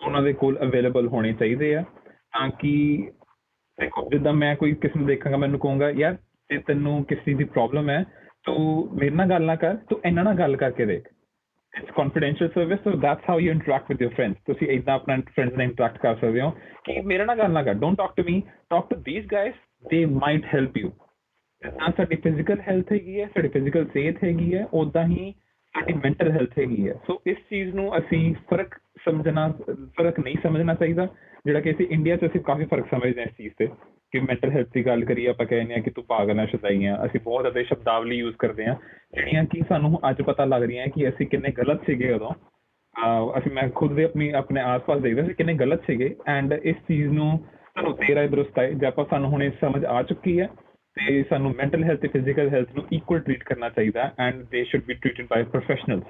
ਉਹਨਾਂ ਦੇ ਕੋਲ ਅਵੇਲੇਬਲ ਹੋਣੇ ਚਾਹੀਦੇ ਆ, ਤਾਂ ਕਿ ਦੇਖੋ ਜਿੱਦਾਂ ਮੈਂ ਕੋਈ ਕਿਸੇ ਨੂੰ ਦੇਖਾਂਗਾ, ਮੈਨੂੰ ਕਹੂੰਗਾ ਯਾਰ ਜੇ ਤੈਨੂੰ ਕਿਸੇ ਦੀ ਪ੍ਰੋਬਲਮ ਹੈ ਤੂੰ ਮੇਰੇ ਨਾਲ ਗੱਲ ਨਾ ਕਰ, ਤੂੰ ਇਹਨਾਂ ਨਾਲ ਗੱਲ ਕਰਕੇ ਦੇਖ। It's confidential service, so that's how you interact with your friends. ਤੁਸੀਂ ਇੱਦਾਂ ਆਪਣਾ ਫਰੈਂਡਸ ਨਾਲ ਇੰਟਰੈਕਟ ਕਰ ਸਕਦੇ ਹੋ ਕਿ ਮੇਰੇ ਨਾਲ ਗੱਲ ਨਾ ਕਰ, don't talk to me, talk to these guys, they might help you. ਜਿੱਦਾਂ ਸਾਡੀ ਫਿਜ਼ੀਕਲ ਹੈਲਥ ਹੈਗੀ ਹੈ, ਸਾਡੀ ਫਿਜ਼ੀਕਲ ਸਿਹਤ ਹੈਗੀ ਹੈ, ਉੱਦਾਂ ਹੀ ਸਾਡੀ ਮੈਂਟਲ ਹੈਲਥ ਹੈਗੀ ਹੈ। ਸੋ ਇਸ ਚੀਜ਼ ਨੂੰ ਅਸੀਂ ਫਰਕ ਨਹੀਂ ਸਮਝਣਾ ਚਾਹੀਦਾ, ਜਿਹੜਾ ਕਿ ਅਸੀਂ ਇੰਡੀਆ 'ਚ ਅਸੀਂ ਕਾਫੀ ਫਰਕ ਸਮਝਦੇ ਹਾਂ ਇਸ ਚੀਜ਼ ਤੇ, ਕਿ ਮੈਂਟਲ ਹੈਲਥ ਦੀ ਗੱਲ ਕਰੀਏ ਆਪਾਂ ਕਹਿੰਦੇ ਆ ਕਿ ਤੂੰ ਪਾਗਲ ਹੈ, ਸ਼ੁਦਾਈ ਆ। ਅਸੀਂ ਬਹੁਤ ਜ਼ਿਆਦਾ ਸ਼ਬਦਾਵਲੀ ਯੂਜ਼ ਕਰਦੇ ਆ ਜਿਹੜੀਆਂ ਕਿ ਸਾਨੂੰ ਅੱਜ ਪਤਾ ਲੱਗ ਰਹੀਆਂ ਕਿ ਅਸੀਂ ਕਿੰਨੇ ਗਲਤ ਸੀਗੇ ਉਦੋਂ। ਮੈਂ ਖੁਦ ਵੀ ਆਪਣੇ ਆਸ-ਪਾਸ ਦੇਖਦਾ ਸੀ ਕਿੰਨੇ ਗਲਤ ਸੀਗੇ ਐਂਡ ਇਸ ਚੀਜ਼ ਨੂੰ ਸਾਨੂੰ ਦੇਰ ਆਏ ਦਰੁਸਤ ਆਏ ਜੇ ਆਪਾਂ ਸਾਨੂੰ ਹੁਣ ਇਹ ਸਮਝ ਆ ਚੁੱਕੀ ਹੈ ਤੇ ਸਾਨੂੰ ਮੈਂਟਲ ਹੈਲਥ ਤੇ ਫਿਜ਼ੀਕਲ ਹੈਲਥ ਨੂੰ ਇਕੁਅਲ ਟ੍ਰੀਟ ਕਰਨਾ ਚਾਹੀਦਾ and they should be treated by professionals.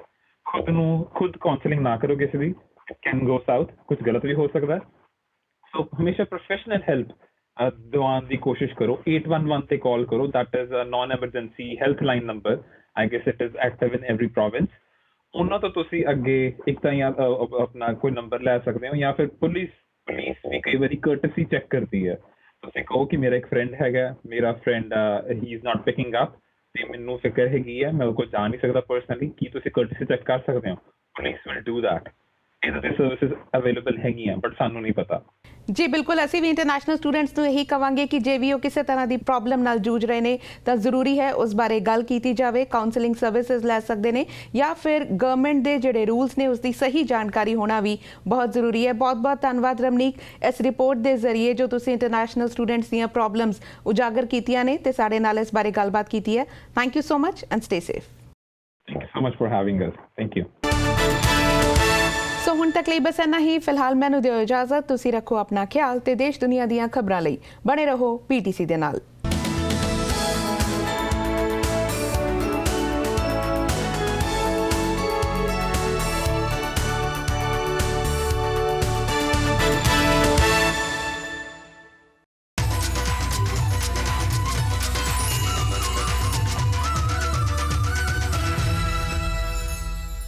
ਖੁਦ ਕਾਉਂਸਲਿੰਗ ਨਾ ਕਰੋ ਕਿਸੇ ਦੀ, ਕੈਨ ਗੋ ਸਾਊਥ, ਕੁਝ ਗਲਤ ਵੀ ਹੋ ਸਕਦਾ। ਸੋ ਹਮੇਸ਼ਾ ਪ੍ਰੋਫੈਸ਼ਨਲ ਹੈਲਪ ਦਿਵਾਉਣ ਦੀ ਕੋਸ਼ਿਸ਼ ਕਰੋ। 811 ਤੇ ਕਾਲ ਕਰੋ, that is a non emergency health line number. I guess it is active in every province. ਉਹਨਾਂ ਤੋਂ ਤੁਸੀਂ ਅੱਗੇ ਇੱਕ ਤਾਂ ਜਾਂ ਆਪਣਾ ਕੋਈ ਨੰਬਰ ਲੈ ਸਕਦੇ ਹੋ ਜਾਂ ਫਿਰ ਪੁਲਿਸ ਵੀ ਕਈ ਵਾਰੀ ਕਰਟਸੀ ਚੈੱਕ ਕਰਦੀ ਹੈ। ਤੁਸੀਂ ਕਹੋ ਕਿ ਮੇਰਾ ਇੱਕ ਫਰੈਂਡ ਹੈਗਾ, ਮੇਰਾ friend he is not picking up ਤੇ ਮੈਨੂੰ ਫਿਕਰ ਹੈਗੀ ਹੈ, ਮੈਂ ਉਹ ਕੋਲ ਜਾ ਨਹੀਂ ਸਕਦਾ ਪਰਸਨਲੀ, ਕੀ ਤੁਸੀਂ ਕਰਟਸੀ ਚੈੱਕ ਕਰ ਸਕਦੇ ਹੋ? Police will do that. ਇਹਦੇ ਤੇ ਸਰਵਿਸਿਜ਼ ਅਵੇਲੇਬਲ ਹੈਗੀਆਂ ਬਟ ਸਾਨੂੰ ਨਹੀਂ ਪਤਾ। ਜੀ ਬਿਲਕੁਲ, ਅਸੀਂ ਵੀ ਇੰਟਰਨੈਸ਼ਨਲ ਸਟੂਡੈਂਟਸ ਨੂੰ ਇਹੀ ਕਵਾਂਗੇ ਕਿ ਜੇ ਵੀ ਉਹ ਕਿਸੇ ਤਰ੍ਹਾਂ ਦੀ ਪ੍ਰੋਬਲਮ ਨਾਲ ਜੂਝ ਰਹੇ ਨੇ ਤਾਂ ਜ਼ਰੂਰੀ ਹੈ ਉਸ ਬਾਰੇ ਗੱਲ ਕੀਤੀ ਜਾਵੇ। ਕਾਉਂਸਲਿੰਗ ਸਰਵਿਸਿਜ਼ ਲੈ ਸਕਦੇ ਨੇ ਜਾਂ ਫਿਰ ਗਵਰਨਮੈਂਟ ਦੇ ਜਿਹੜੇ ਰੂਲਸ ਨੇ ਉਸ ਦੀ ਸਹੀ ਜਾਣਕਾਰੀ ਹੋਣਾ ਵੀ ਬਹੁਤ ਜ਼ਰੂਰੀ ਹੈ। ਬਹੁਤ ਬਹੁਤ ਧੰਨਵਾਦ ਰਮਨੀਕ, ਇਸ ਰਿਪੋਰਟ ਦੇ ਜ਼ਰੀਏ ਜੋ ਤੁਸੀਂ ਇੰਟਰਨੈਸ਼ਨਲ ਸਟੂਡੈਂਟਸ ਦੀਆਂ ਪ੍ਰੋਬਲਮਸ ਉਜਾਗਰ ਕੀਤੀਆਂ ਨੇ ਤੇ ਸਾਡੇ ਨਾਲ ਇਸ ਬਾਰੇ ਗੱਲਬਾਤ ਕੀਤੀ ਹੈ। Thank you so much and stay safe. Thank you so much for having us. Thank you. So ਹੁਣ ਤੱਕ ਲਈ ਬਸ ਇੰਨਾ ਹੀ। ਫਿਲਹਾਲ ਮੈਨੂੰ ਦਿਓ ਇਜਾਜ਼ਤ। ਤੁਸੀਂ ਰੱਖੋ ਆਪਣਾ ਖਿਆਲ ਤੇ ਦੇਸ਼ ਦੁਨੀਆ ਦੀਆਂ ਖਬਰਾਂ ਲਈ ਬਣੇ ਰਹੋ PTC ਦੇ ਨਾਲ।